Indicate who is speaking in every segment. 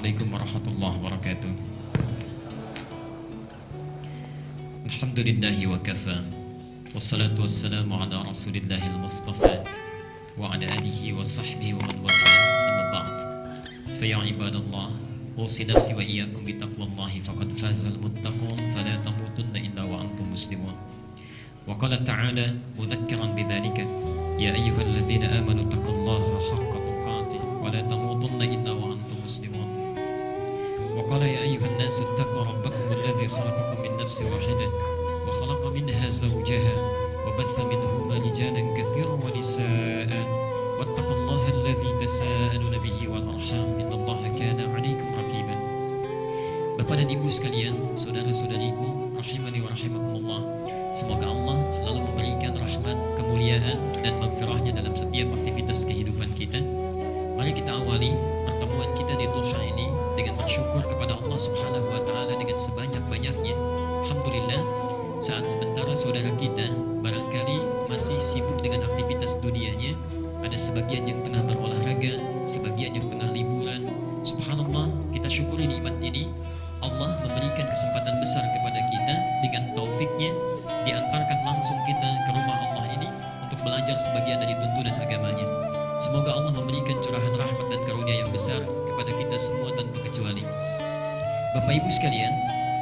Speaker 1: Assalamualaikum warahmatullahi wabarakatuh. Alhamdulillahi wa kafa. Wassalatu wassalamu ala rasulillahil mustafa wa ala alihi wa sahbihi wa man wala, amma ba'd. Fa ya ibadallah, usi nafsi wa iyyakum bi taqwallahi faqad fazal muttaqun fala tamutunna illa wa antum muslimun. Wa qala ta'ala mudhakkiran bidzalika ya ayyuhalladzina amanu taqullaha haqqa tuqatih wa la tamutunna illa wa antum muslimun. Wa qala ya ayyuhan nasu ittaqu rabbakum alladzi khalaqakum min nafsin wahidah wa khalaqa minha zawjaha wa batha minhuma rijalan katsiran wa nisaa'a wattaqullaha alladzi tasaaluna bihi wal arham innallaha kana 'alaykum raqiba. Bapak dan Ibu sekalian, saudara-saudariku rahimani wa rahimakumullah, semoga Allah selalu memberikan rahmat, kemuliaan dan maghfirahnya dalam setiap aktivitas kehidupan kita. Mari kita awali pertemuan kita di duha ini dengan bersyukur kepada Allah Subhanahu wa taala dengan sebanyak-banyaknya. Alhamdulillah, saat sementara saudara kita barangkali masih sibuk dengan aktivitas dunianya, ada sebagian yang tengah berolahraga, sebagian yang tengah liburan. Subhanallah, kita syukuri nikmat ini. Allah memberikan kesempatan besar kepada kita dengan taufiknya diantarkan langsung kita ke rumah Allah ini untuk belajar sebagian dari tuntunan agamanya. Semoga Allah memberikan curahan rahmat dan karunia yang besar kepada kita semua tanpa kecuali. Bapak Ibu sekalian,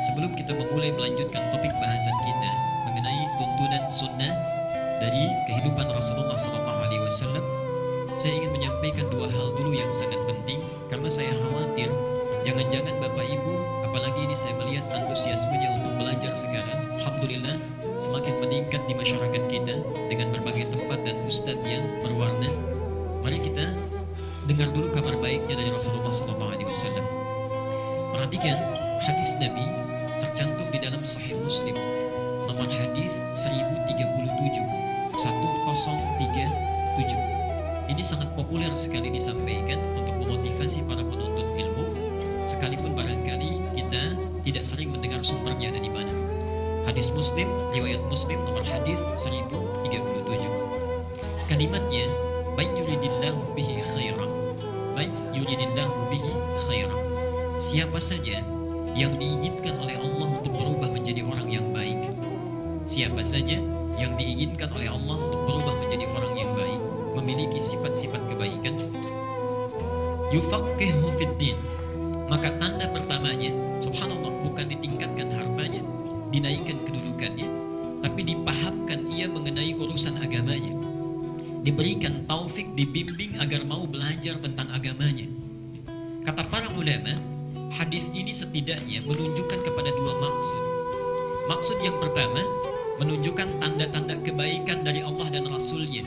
Speaker 1: sebelum kita memulai melanjutkan topik bahasan kita mengenai tuntunan sunnah dari kehidupan Rasulullah SAW, saya ingin menyampaikan dua hal dulu yang sangat penting, karena saya khawatir jangan-jangan Bapak Ibu, apalagi ini saya melihat antusiasmenya untuk belajar sekarang, alhamdulillah semakin meningkat di masyarakat kita dengan berbagai tempat dan ustadz yang berwarna. Mari kita dengar dulu kabar baiknya dari Rasulullah SAW. Perhatikan hadis Nabi tercantum di dalam Sahih Muslim, nomor hadis 1037. Ini sangat populer sekali disampaikan untuk memotivasi para penuntut ilmu, sekalipun barangkali kita tidak sering mendengar sumbernya dari mana. Hadis Muslim, riwayat Muslim nomor hadis 1037. Kalimatnya, "Man yuridillahu bihi khairan." Man yuridillahu bihi khairan. Siapa saja yang diinginkan oleh Allah untuk berubah menjadi orang yang baik. Siapa saja yang diinginkan oleh Allah untuk berubah menjadi orang yang baik, memiliki sifat-sifat kebaikan, yufaqihu fiddin. Maka tanda pertamanya, subhanallah, bukan ditingkatkan hartanya, dinaikkan kedudukannya, tapi dipahamkan ia mengenai urusan agamanya, diberikan taufik, dibimbing agar mau belajar tentang agamanya. Kata para ulama, hadis ini setidaknya menunjukkan kepada dua maksud. Maksud yang pertama, menunjukkan tanda-tanda kebaikan dari Allah dan Rasul-Nya.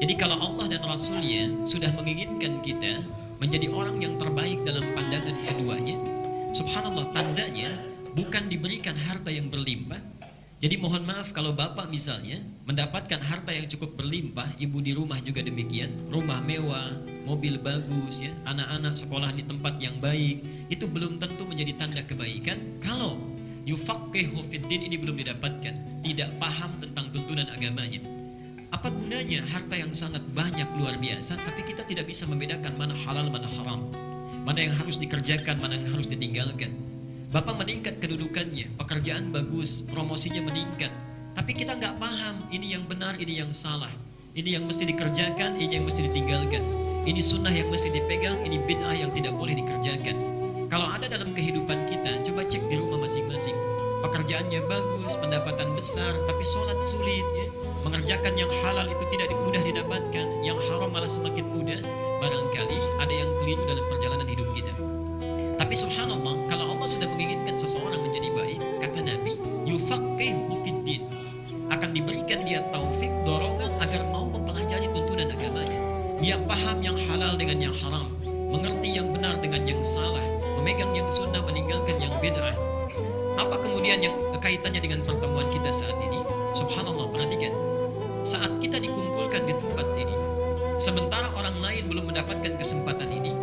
Speaker 1: Jadi kalau Allah dan Rasul-Nya sudah menginginkan kita menjadi orang yang terbaik dalam pandangan keduanya, subhanallah, tandanya bukan diberikan harta yang berlimpah. Jadi mohon maaf kalau bapak misalnya mendapatkan harta yang cukup berlimpah, ibu di rumah juga demikian, rumah mewah, mobil bagus, ya, anak-anak sekolah di tempat yang baik, itu belum tentu menjadi tanda kebaikan kalau yufaqihu fiddin ini belum didapatkan, tidak paham tentang tuntunan agamanya. Apa gunanya harta yang sangat banyak luar biasa, tapi kita tidak bisa membedakan mana halal mana haram, mana yang harus dikerjakan, mana yang harus ditinggalkan. Bapak meningkat kedudukannya, pekerjaan bagus, promosinya meningkat, tapi kita nggak paham ini yang benar, ini yang salah, ini yang mesti dikerjakan, ini yang mesti ditinggalkan, ini sunnah yang mesti dipegang, ini bid'ah yang tidak boleh dikerjakan. Kalau ada dalam kehidupan kita, coba cek di rumah masing-masing. Pekerjaannya bagus, pendapatan besar, tapi sholat sulit, ya. Mengerjakan yang halal itu tidak mudah didapatkan, yang haram malah semakin mudah. Barangkali ada yang keliru dalam perjalanan hidup kita. Tapi subhanallah, kalau Allah sudah menginginkan seseorang menjadi baik, kata Nabi, yufaqihu fiddin, akan diberikan dia taufik, dorongan agar mau mempelajari tuntunan agamanya. Dia paham yang halal dengan yang haram, mengerti yang benar dengan yang salah, memegang yang sunnah, meninggalkan yang bid'ah. Apa kemudian yang kaitannya dengan pertemuan kita saat ini? Subhanallah, perhatikan. Saat kita dikumpulkan di tempat ini, sementara orang lain belum mendapatkan kesempatan ini,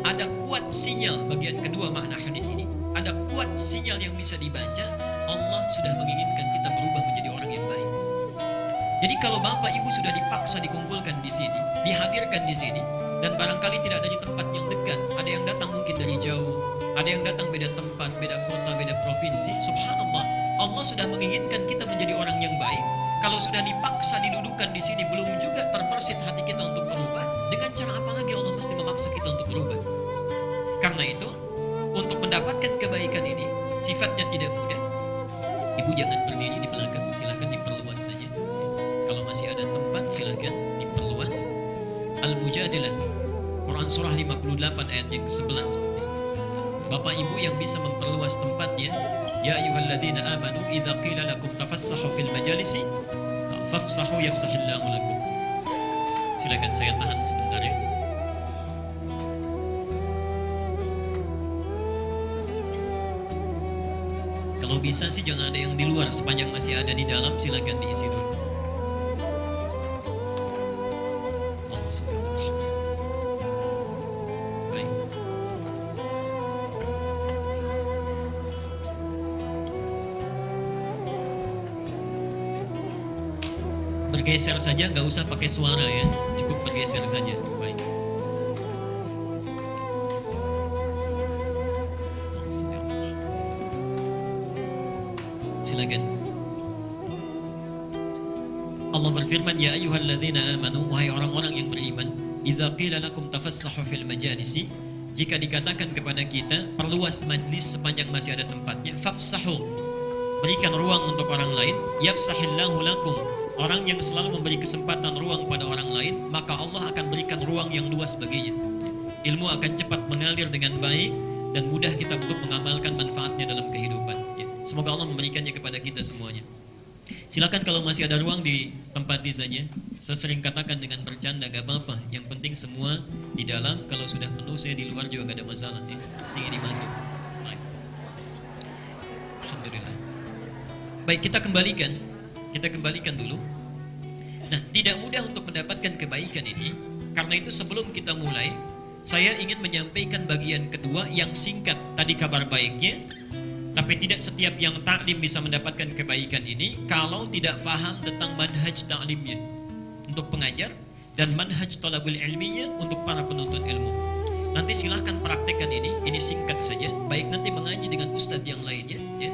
Speaker 1: ada kuat sinyal, bagian kedua makna hadis ini, ada kuat sinyal yang bisa dibaca, Allah sudah menginginkan kita berubah menjadi orang yang baik. Jadi kalau bapak ibu sudah dipaksa dikumpulkan di sini, dihadirkan di sini, dan barangkali tidak dari tempat yang dekat. Ada yang datang mungkin dari jauh, ada yang datang beda tempat, beda kota, beda provinsi. Subhanallah, Allah sudah menginginkan kita menjadi orang yang baik. Kalau sudah dipaksa didudukan di sini, belum juga terbersit hati kita untuk berubah. Dengan cara apa lagi Allah mesti memaksa kita untuk berubah? Karena itu, untuk mendapatkan kebaikan ini, sifatnya tidak mudah. Ibu jangan berdiri di belakang, silakan diperluas saja. Kalau masih ada tempat, silakan diperluas. Al-Mujadilah, Quran surah 58 ayat yang ke-11. Bapak ibu yang bisa memperluas tempatnya, ya ayyuhalladzina amanu idza qila lakum tafassahu fil majalisi fafsahu yafsahillahu lakum. Silakan, saya tahan sebentar ya. Kalau bisa sih jangan ada yang di luar, sepanjang masih ada di dalam silakan diisi dulu. Baik. Bergeser saja, nggak usah pakai suara ya, cukup bergeser saja. Baik. Silakan. Allah berfirman, ya ayyuhalladzina amanu, wahai orang-orang yang beriman, idza qila lakum tafassahu fil majalisi, jika dikatakan kepada kita perluas majlis sepanjang masih ada tempatnya, fafsahu, berikan ruang untuk orang lain, yafsahillahu lakum, orang yang selalu memberi kesempatan ruang pada orang lain, maka Allah akan berikan ruang yang luas baginya. Ilmu akan cepat mengalir dengan baik dan mudah kita untuk mengamalkan manfaatnya dalam kehidupan. Semoga Allah memberikannya kepada kita semuanya. Silakan kalau masih ada ruang ditempati saja. Saya sering katakan dengan bercanda, gak apa-apa. Yang penting semua di dalam. Kalau sudah penuh, saya di luar juga gak ada masalah. Tinggal dimasuk. Baik. Alhamdulillah. Baik, kita kembalikan dulu. Nah, tidak mudah untuk mendapatkan kebaikan ini. Karena itu sebelum kita mulai, saya ingin menyampaikan bagian kedua yang singkat. Tadi kabar baiknya. Tapi tidak setiap yang taklim bisa mendapatkan kebaikan ini kalau tidak paham tentang manhaj taklimnya untuk pengajar dan manhaj talabul ilminya untuk para penuntut ilmu. Nanti silahkan praktekkan ini singkat saja. Baik nanti mengaji dengan ustadz yang lainnya. Ya.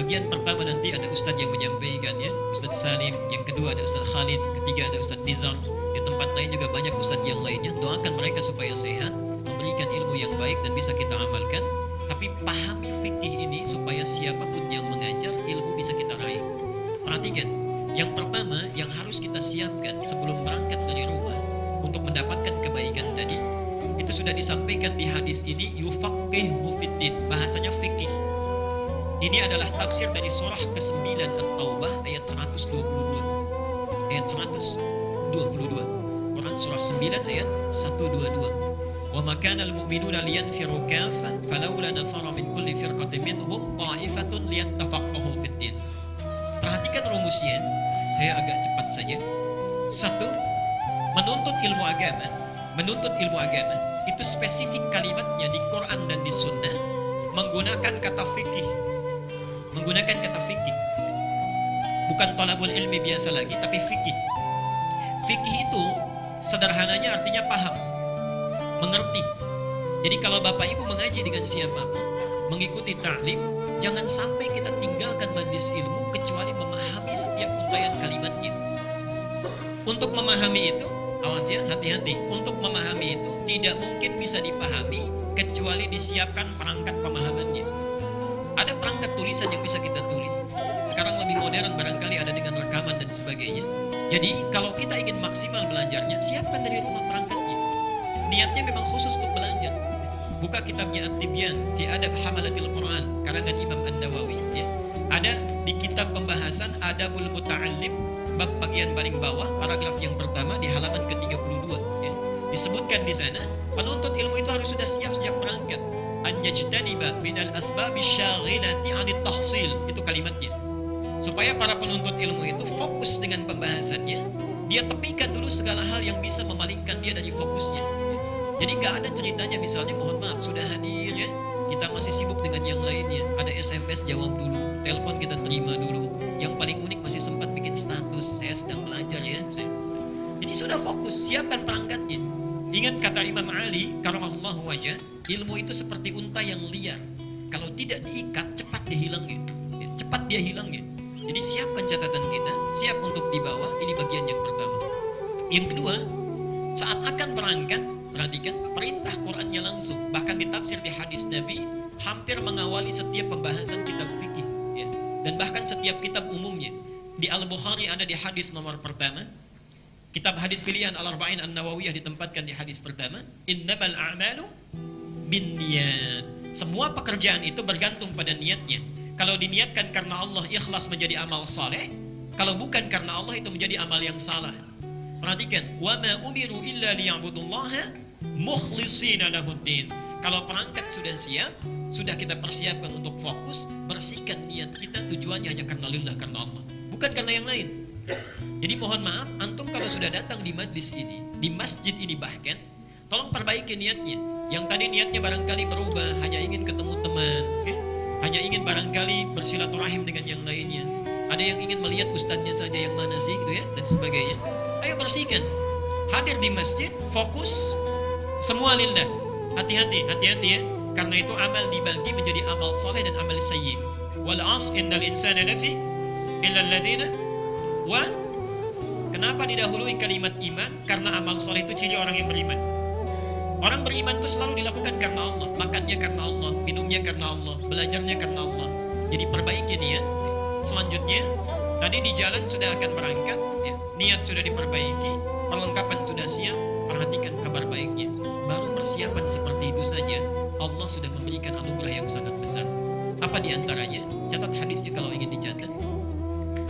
Speaker 1: Bagian pertama nanti ada ustadz yang menyampaikan, ya, Ustadz Salim. Yang kedua ada Ustadz Khalid. Ketiga ada Ustadz Nizam. Di tempat lain juga banyak ustadz yang lainnya. Doakan mereka supaya sehat, memberikan ilmu yang baik dan bisa kita amalkan. Tapi pahami fikih ini supaya siapapun yang mengajar, ilmu bisa kita raih. Perhatikan, yang pertama yang harus kita siapkan sebelum berangkat dari rumah untuk mendapatkan kebaikan tadi, itu sudah disampaikan di hadis ini, yufaqihu fiddin, bahasanya fikih. Ini adalah tafsir dari surah ke-9 At-Taubah ayat 122. Ayat 122. Quran surah 9 ayat 122. وَمَا كَانَ الْمُؤْمِنُونَ لِيَنْفِرُوا كَافَّةً فَلَوْلَا نَفَرَ مِنْ كُلِّ فِرْقَةٍ مِنْهُمْ طَائِفَةٌ لِيَتَّفَقَّهُوا فِي الدِّينِ. Perhatikan rumusnya, saya agak cepat saja. Satu, menuntut ilmu agama itu spesifik kalimatnya di Quran dan di Sunnah menggunakan kata fikih. Bukan thalabul ilmi biasa lagi, tapi fikih. Fikih itu sederhananya artinya paham, mengerti. Jadi kalau Bapak Ibu mengaji dengan siapapun, mengikuti ta'lim, jangan sampai kita tinggalkan majlis ilmu kecuali memahami setiap ungkayan kalimatnya. Untuk memahami itu, awas ya, hati-hati. Untuk memahami itu tidak mungkin bisa dipahami kecuali disiapkan perangkat pemahamannya. Ada perangkat tulisan yang bisa kita tulis. Sekarang lebih modern barangkali ada dengan rekaman dan sebagainya. Jadi kalau kita ingin maksimal belajarnya, siapkan dari rumah perangkatnya. Niatnya memang khusus untuk belajar. Buka kitabnya At-Tibyan fi Adab Hamalatil Quran karangan Imam An-Nawawi, ya. Ada di kitab pembahasan Adabul Muta'allim bab bagian paling bawah paragraf yang pertama di halaman ke-32, ya. Disebutkan di sana penuntut ilmu itu harus sudah siap sejak berangkat. An yajtaniba minal asbabi syaghilati 'anit tahsil, itu kalimatnya. Supaya para penuntut ilmu itu fokus dengan pembahasannya, dia tepikan dulu segala hal yang bisa memalingkan dia dari fokusnya. Jadi nggak ada ceritanya misalnya mohon maaf sudah hadir ya, kita masih sibuk dengan yang lainnya. Ada SMS jawab dulu, telepon kita terima dulu. Yang paling unik masih sempat bikin status, saya sedang belajar ya. Jadi sudah fokus, siapkan perangkatnya. Ingat kata Imam Ali karamallahu wajah, ilmu itu seperti unta yang liar. Kalau tidak diikat, cepat dia hilangnya. Ya, cepat dia hilangnya. Jadi siapkan catatan kita, siap untuk dibawa. Ini bagian yang pertama. Yang kedua, saat akan berangkat, perhatikan perintah Qur'annya langsung. Bahkan ditafsir di hadis Nabi, hampir mengawali setiap pembahasan kitab fikih. Ya. Dan bahkan setiap kitab umumnya. Di Al-Bukhari ada di hadis nomor pertama. Kitab hadis pilihan Al-Arba'in An-Nawawiyah ditempatkan di hadis pertama. Innamal a'malu binniyat. Semua pekerjaan itu bergantung pada niatnya. Kalau diniatkan karena Allah, ikhlas menjadi amal saleh. Kalau bukan karena Allah, itu menjadi amal yang salah. Perhatikan, wa ma umiru illa liya'budullaha mukhlishina lahuddin. Kalau perangkat sudah siap, sudah kita persiapkan untuk fokus, bersihkan niat kita, tujuannya hanya karena lillah, karena Allah, bukan karena yang lain. Jadi mohon maaf, antum kalau sudah datang di majlis ini, di masjid ini bahkan, tolong perbaiki niatnya. Yang tadi niatnya barangkali berubah, hanya ingin ketemu teman, hanya ingin barangkali bersilaturahim dengan yang lainnya. Ada yang ingin melihat ustadznya saja yang mana sih, gitu ya, dan sebagainya. Ayo bersihkan. Hadir di masjid, fokus, semua lillah. Hati-hati ya. Karena itu amal dibagi menjadi amal soleh dan amal sayyi. Wal 'asr innal insana lafi illa alladziina wa. Kenapa didahului kalimat iman? Karena amal soleh itu ciri orang yang beriman. Orang beriman itu selalu dilakukan karena Allah. Makannya karena Allah, minumnya karena Allah, belajarnya karena Allah. Jadi perbaiki niat. Selanjutnya, tadi di jalan sudah akan berangkat, ya. Niat sudah diperbaiki, perlengkapan sudah siap, perhatikan kabar baiknya. Baru persiapan seperti itu saja, Allah sudah memberikan anugerah yang sangat besar. Apa di antaranya? Catat hadisnya kalau ingin dicatat.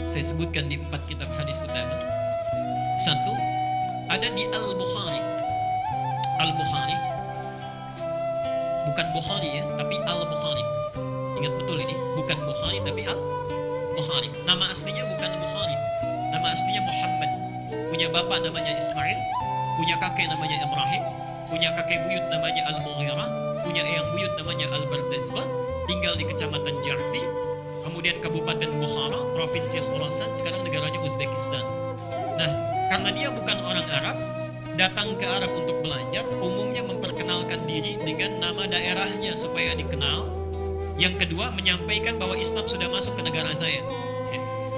Speaker 1: Saya sebutkan di 4 kitab hadis utama. 1, ada di Al-Bukhari. Al-Bukhari, bukan Bukhari ya, tapi Al-Bukhari. Ingat betul ini, bukan Bukhari tapi Al-Bukhari. Nama aslinya bukan Bukhari, nama aslinya Muhammad. Punya bapak namanya Ismail, punya kakek namanya Ibrahim, punya kakek buyut namanya Al-Mughirah, punya eyang buyut namanya Al-Bardazbah, tinggal di kecamatan Ja'fi, kemudian Kabupaten Bukhara, Provinsi Khurasan, sekarang negaranya Uzbekistan. Nah, karena dia bukan orang Arab, datang ke Arab untuk belajar, umumnya memperkenalkan diri dengan nama daerahnya supaya dikenal. Yang kedua, menyampaikan bahwa Islam sudah masuk ke negara saya.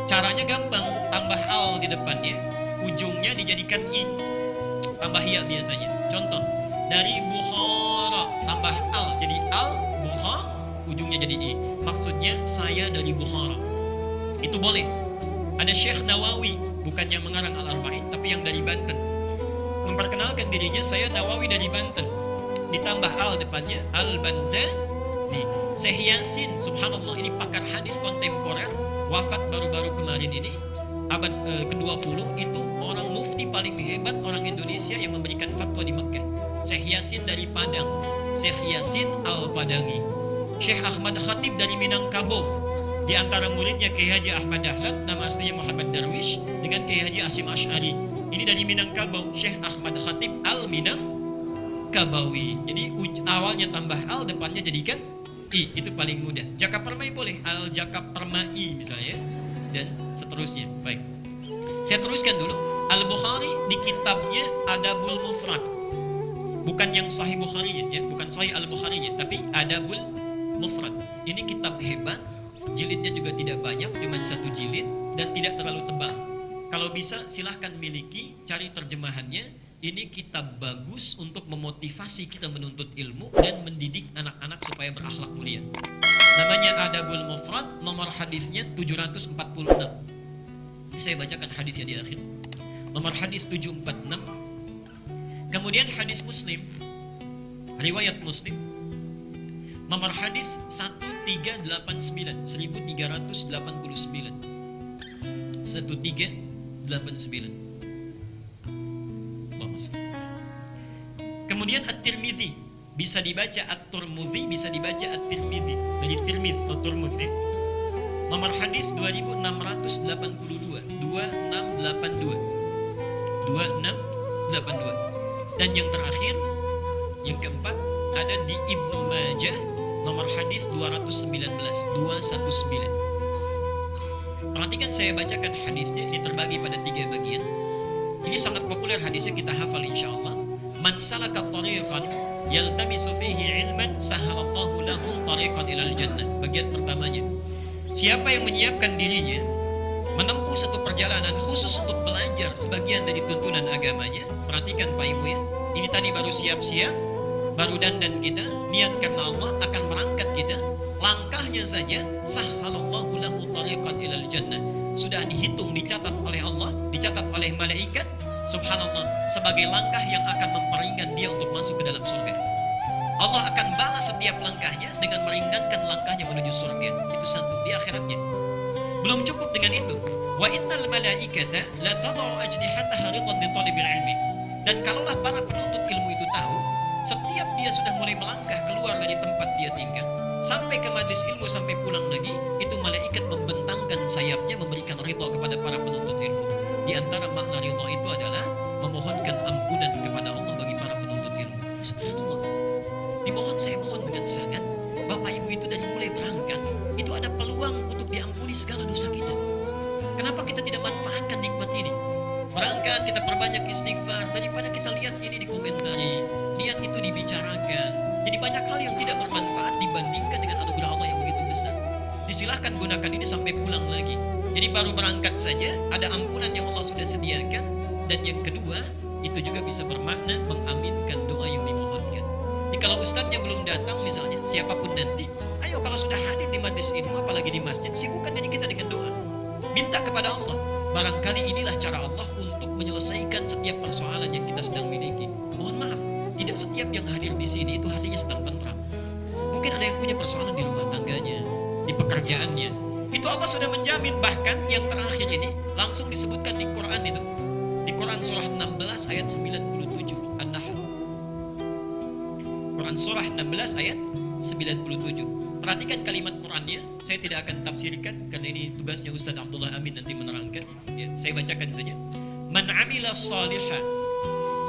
Speaker 1: Caranya gampang, tambah al di depannya, ujungnya dijadikan i, tambah ya biasanya. Contoh, dari Bukhara tambah al, jadi al, Bukhara, ujungnya jadi i. Maksudnya saya dari Bukhara. Itu boleh. Ada Syekh Nawawi, bukan yang mengarang Al-Arba'in, tapi yang dari Banten. Memperkenalkan dirinya, saya Nawawi dari Banten. Ditambah al depannya, Al-Bantani. Syekh Yasin, subhanallah, ini pakar hadis kontemporer, wafat baru-baru kemarin ini, abad ke-20, itu orang mufti paling hebat orang Indonesia yang memberikan fatwa di Mekah. Syekh Yasin dari Padang, Syekh Yasin Al-Padangi. Syekh Ahmad Khatib dari Minangkabau. Di antara muridnya Kiai Haji Ahmad Dahlan, nama aslinya Muhammad Darwish, dengan Kiai Haji Asim Asy'ari. Ini dari Minangkabau, Syekh Ahmad Khatib Al-Minangkabawi. Jadi awalnya tambah al, depannya jadikan i, itu paling mudah. Jakab Permai boleh, Al-Jakab Permai misalnya, dan seterusnya. Baik, saya teruskan dulu. Al-Bukhari di kitabnya Adabul Mufrad, bukan yang Sahih Bukharinya ya, bukan Sahih Al-Bukharinya, tapi Adabul Mufrad. Ini kitab hebat, jilidnya juga tidak banyak, cuma 1 jilid dan tidak terlalu tebal. Kalau bisa silahkan miliki, cari terjemahannya. Ini kitab bagus untuk memotivasi kita menuntut ilmu dan mendidik anak-anak supaya berakhlak mulia. Namanya Adabul Mufrad, nomor hadisnya 746. Saya bacakan hadisnya di akhir. Nomor hadis 746. Kemudian hadis Muslim, riwayat Muslim, nomor hadis 1389, 1389. 1389. Kemudian At-Tirmidzi, bisa dibaca At-Turmudzi, bisa dibaca At-Tirmidzi, dari Tirmidz atau Turmudzi. Nomor hadis 2682, 2682. Dan yang terakhir, yang keempat, ada di Ibnu Majah, nomor hadis 219. Perhatikan saya bacakan hadisnya, ini terbagi pada 3 bagian. Jadi sangat populer hadisnya, kita hafal insya Allah. Man salaka tariqan yaltamisu fihi ilman sahalallahu lahu tariqan ilal jannah. Bagian pertamanya, siapa yang menyiapkan dirinya menempuh satu perjalanan khusus untuk belajar sebagian dari tuntunan agamanya. Perhatikan Pak Ibu ya, ini tadi baru siap-siap, baru dandan kita, niat karena Allah, akan berangkat kita. Langkahnya saja sahhalallahu lahu tariqan ilal jannah, sudah dihitung, dicatat oleh Allah, dicatat oleh malaikat, subhanallah, sebagai langkah yang akan memperingan dia untuk masuk ke dalam surga. Allah akan balas setiap langkahnya dengan meringankan langkahnya menuju surga. Itu satu, di akhiratnya. Belum cukup dengan itu. Wa innal malaikata la tad'u ajnihataha ridan li talibil ilmi. Dan kalaulah para penuntut ilmu itu tahu, setiap dia sudah mulai melangkah keluar dari tempat dia tinggal, sampai ke majlis ilmu, sampai pulang lagi, itu malaikat membentangkan sayapnya memberikan ridha kepada para penuntut ilmu. Di antara makna ridha itu adalah memohonkan ampunan kepada Allah bagi para penuntut ilmu. Subhanallah. Dimohon, saya mohon dengan sangat, Bapak Ibu itu dari mulai berangkat itu ada peluang untuk diampuni segala dosa kita. Kenapa kita tidak manfaatkan nikmat ini? Berangkat kita perbanyak istighfar, daripada kita lihat ini dikomentari, lihat itu dibicarakan. Jadi banyak hal yang tidak bermanfaat dibandingkan dengan anugerah Allah yang begitu besar. Disilahkan gunakan ini sampai pulang lagi. Jadi baru berangkat saja ada ampunan yang Allah sudah sediakan. Dan yang kedua, itu juga bisa bermakna mengaminkan doa yang dimohonkan. Jadi kalau ustadznya belum datang misalnya, siapapun nanti, ayo kalau sudah hadir di majlis ilmu, apalagi di masjid, sibukkan diri kita dengan doa. Minta kepada Allah. Barangkali inilah cara Allah untuk menyelesaikan setiap persoalan yang kita sedang miliki. Mohon maaf, tidak setiap yang hadir di sini itu hatinya sedang tentram. Mungkin ada yang punya persoalan di rumah tangganya, di pekerjaannya. Itu Allah sudah menjamin. Bahkan yang terakhir ini langsung disebutkan di Quran itu. Di Quran surah 16 ayat 97 An-Nahl. Quran surah 16 ayat 97. Perhatikan kalimat Qurannya. Saya tidak akan tafsirkan karena ini tugasnya Ustaz Abdullah Amin nanti menerangkan ya, saya bacakan saja. Man amila salihah,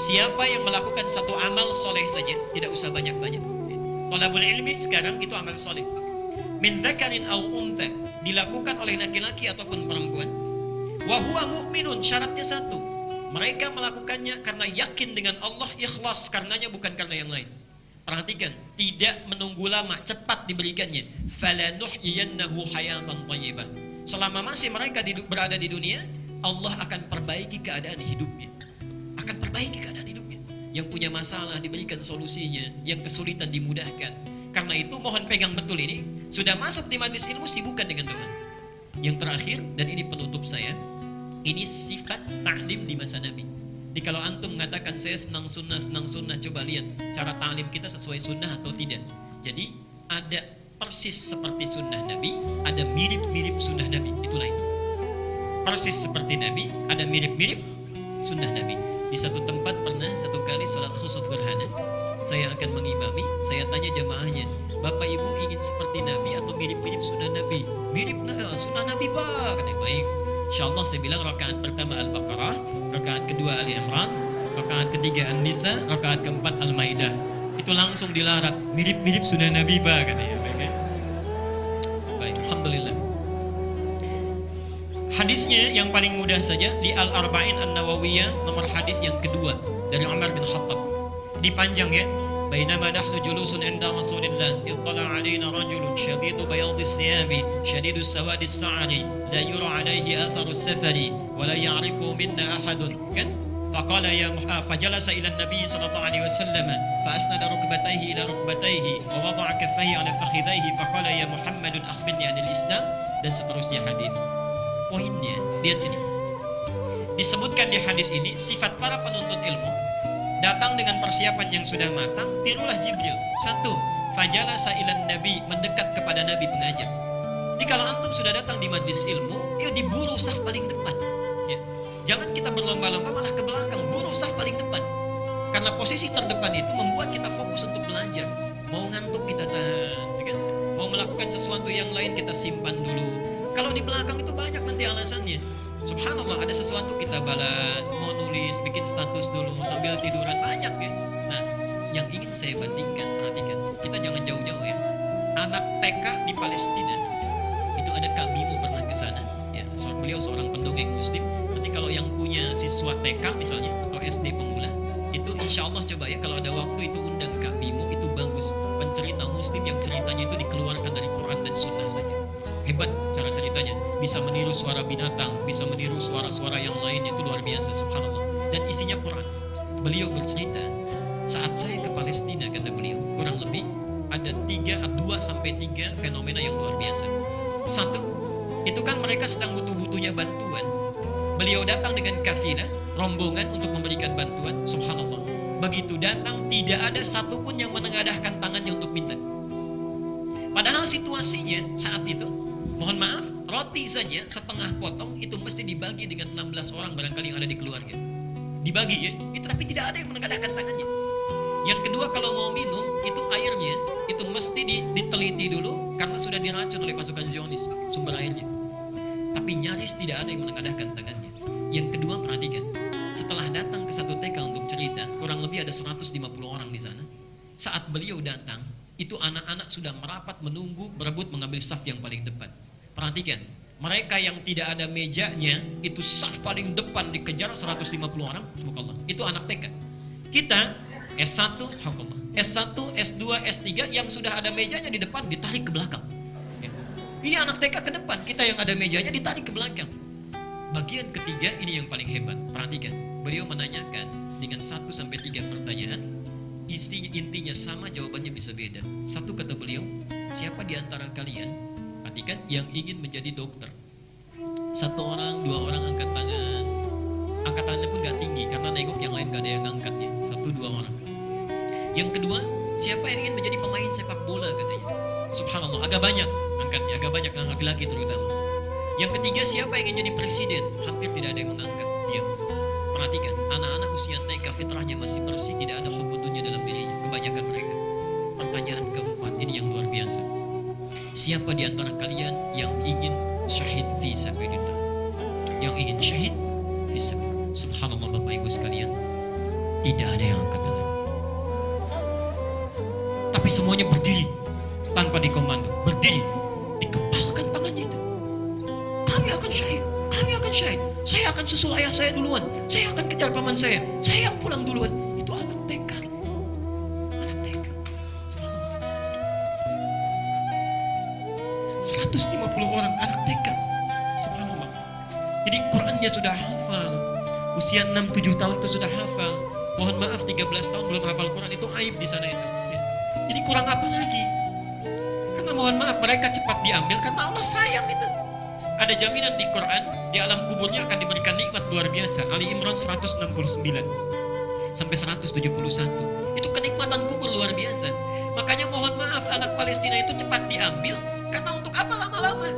Speaker 1: siapa yang melakukan satu amal soleh saja, tidak usah banyak-banyak. Thalabul ilmi sekarang itu amal soleh. Min dzakarin aw untha, dilakukan oleh laki-laki ataupun perempuan. Wa huwa mu'minun, syaratnya satu, mereka melakukannya karena yakin dengan Allah, ikhlas karenanya, bukan karena yang lain. Perhatikan, tidak menunggu lama, cepat diberikannya. Falanuhyiyannahu hayatan thayyibah. Selama masih mereka berada di dunia, Allah akan perbaiki keadaan hidupnya. Akan perbaiki keadaan hidupnya. Yang punya masalah diberikan solusinya, yang kesulitan dimudahkan. Karena itu mohon pegang betul ini. Sudah masuk di majlis ilmu, sibukkan dengan doa. Yang terakhir, dan ini penutup saya, ini sifat ta'lim di masa Nabi. Jadi kalau antum mengatakan saya senang sunnah, coba lihat cara ta'lim kita sesuai sunnah atau tidak. Jadi ada persis seperti sunnah Nabi, ada mirip-mirip sunnah Nabi, itu lain. Persis seperti Nabi, ada mirip-mirip sunnah Nabi. Di satu tempat pernah satu kali sholat khusuf gerhana, saya akan mengimami, saya tanya jamaahnya, Bapak Ibu ingin seperti Nabi atau mirip-mirip sunnah Nabi? Mirip sunnah Nabi Pak, katanya. Baik, insyaallah saya bilang rakaat pertama Al-Baqarah, rakaat kedua Ali Imran, rakaat ketiga An-Nisa, rakaat keempat Al-Maidah. Itu langsung dilarat, mirip-mirip sunnah Nabi Pak, katanya. Baik, alhamdulillah. Hadisnya yang paling mudah saja di Al-Arba'in An-Nawawiyah, nomor hadis yang kedua dari Umar bin Khattab. Dipanjang ya. Bainama nahnu julusun 'inda Rasulillah, ittala 'alaina rajulun shadidu bayadis siyabi, shadidus sawadis sa'ri, la yura 'alaihi atharus safari, wa la ya'rifu minna ahadun. Kan? Faqala ya fajalasa ila an-nabi sallallahu alaihi wasallam, fa asnada rukbatayhi ila rukbatayhi, wa wada'a kaffayhi 'ala fakhidayhi, faqala ya Muhammadun akhbirni 'anil Islam, dan seterusnya hadis. Poinnya, lihat sini. Disebutkan di hadis ini sifat para penuntut ilmu datang dengan persiapan yang sudah matang. Tirulah Jibril. Satu, fajalasa ilan nabi, mendekat kepada nabi pengajar. Jadi kalau antum sudah datang di majlis ilmu, ya diburu saf paling depan. Ya. Jangan kita berlomba-lomba malah ke belakang, buru saf paling depan. Karena posisi terdepan itu membuat kita fokus untuk belajar. Mau ngantuk kita tahan, ya kan? Mau melakukan sesuatu yang lain kita simpan dulu. Kalau di belakang itu banyak nanti alasannya. Subhanallah, ada sesuatu kita balas, mau nulis, bikin status dulu sambil tiduran, banyak ya. Nah, yang ingin saya bandingkan, perhatikan, kita jangan jauh-jauh ya. Anak TK di Palestina, itu ada Kak Bimo pernah ke sana. Ya, beliau seorang pendongeng Muslim. Nanti kalau yang punya siswa TK misalnya atau SD pemula, Itu insya Allah coba ya kalau ada waktu itu undang Kak Bimo, itu bagus. Pencerita muslim yang ceritanya itu dikeluarkan dari Quran dan Sunnah saja. Hebat cara ceritanya, bisa meniru suara binatang, bisa meniru suara-suara yang lain, itu luar biasa, subhanallah. Dan isinya Quran. Beliau bercerita, saat saya ke Palestina, kata beliau, kurang lebih ada 2 sampai 3 fenomena yang luar biasa. Satu, itu kan mereka sedang butuh-butuhnya bantuan. Beliau datang dengan kafilah, rombongan untuk memberikan bantuan, subhanallah. Begitu datang, tidak ada satupun yang menengadahkan tangannya untuk minta. Padahal situasinya saat itu, mohon maaf, roti saja setengah potong itu mesti dibagi dengan 16 orang barangkali yang ada di keluarga. Dibagi ya, itu tapi tidak ada yang menengadahkan tangannya. Yang kedua, kalau mau minum, itu airnya, itu mesti diteliti dulu karena sudah diracun oleh pasukan Zionis, sumber airnya. Tapi nyaris tidak ada yang menengadahkan tangannya. Yang kedua, perhatikan, setelah datang ke satu TK untuk cerita, kurang lebih ada 150 orang di sana. Saat beliau datang, itu anak-anak sudah merapat menunggu, berebut mengambil saf yang paling depan. Perhatikan, mereka yang tidak ada mejanya, itu saf paling depan dikejar 150 orang, subhanallah. Itu anak TK. Kita S1, S1, S2, S3 yang sudah ada mejanya di depan ditarik ke belakang. Ini anak TK ke depan, kita yang ada mejanya ditarik ke belakang. Bagian ketiga ini yang paling hebat. Perhatikan, beliau menanyakan dengan 1 sampai 3 pertanyaan. Intinya sama, jawabannya bisa beda. Satu, kata beliau, siapa di antara kalian, perhatikan, yang ingin menjadi dokter? 1 orang, 2 orang angkat tangan. Angkat tangannya pun gak tinggi karena nengok yang lain gak ada yang angkatnya. 1, 2 orang. Yang kedua, siapa yang ingin menjadi pemain sepak bola, katanya. Subhanallah, agak banyak angkatnya, agak banyak laki-laki terutama. Yang ketiga, siapa yang ingin jadi presiden? Hampir tidak ada yang mengangkat. Diam. Perhatikan, anak-anak usia TK fitrahnya masih bersih, tidak ada hubbud dunya dalam dirinya, kebanyakan mereka. Pertanyaan keempat ini yang luar biasa. Siapa di antara kalian yang ingin syahid fi sabilillah? Yang ingin syahid fi sabilillah. Subhanallah, Bapak Ibu sekalian, tidak ada yang angkat tangan. Tapi semuanya berdiri tanpa dikomando, berdiri, dikepalkan tangannya itu. Kami akan syahid, kami akan syahid. Saya akan susul ayah saya duluan, saya akan kejar paman saya yang pulang duluan. Itu anak TK. Anak TK. 150 orang anak TK. Subhanallah. Jadi Qurannya sudah hafal. Usia 6-7 tahun itu sudah hafal. Mohon maaf, 13 tahun belum hafal Quran, itu aib di sana itu. Jadi kurang apa lagi? Karena mohon maaf, mereka cepat diambil karena Allah sayang itu. Ada jaminan di Quran, di alam kuburnya akan diberikan nikmat luar biasa. Ali Imran 169 sampai 171. Itu kenikmatan kubur luar biasa. Makanya mohon maaf, anak Palestina itu cepat diambil karena untuk apa lama-lama?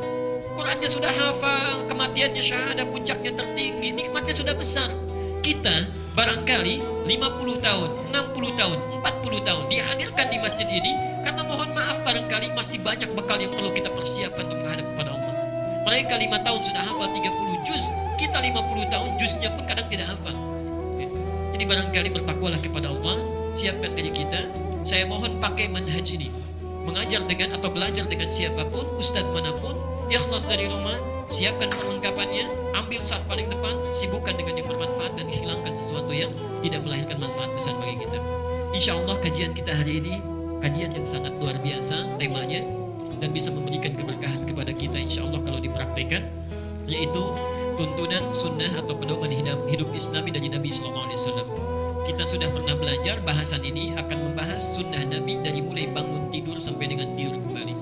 Speaker 1: Qurannya sudah hafal, kematiannya syahadah, puncaknya tertinggi, nikmatnya sudah besar. Kita barangkali 50 tahun, 60 tahun, 40 tahun dihadirkan di masjid ini karena mohon maaf barangkali masih banyak bekal yang perlu kita persiapkan untuk menghadap kepada Allah. Mereka 5 tahun sudah hafal 30 juz, kita 50 tahun juznya pun kadang tidak hafal. Jadi barangkali bertakwalah kepada Allah, siapkan diri kita. Saya mohon pakai manhaj ini, mengajar dengan atau belajar dengan siapapun, ustadz manapun, ikhlas dari rumah, siapkan perlengkapannya, ambil saf paling depan, sibukkan dengan yang bermanfaat dan hilangkan sesuatu yang tidak melahirkan manfaat besar bagi kita. Insya Allah kajian kita hari ini kajian yang sangat luar biasa temanya, dan bisa memberikan keberkahan kepada kita insya Allah kalau dipraktikkan, yaitu tuntunan sunnah atau pedoman hidup Islami dari Nabi SAW. Kita sudah pernah belajar bahasan ini akan membahas sunnah Nabi dari mulai bangun tidur sampai dengan tidur kembali.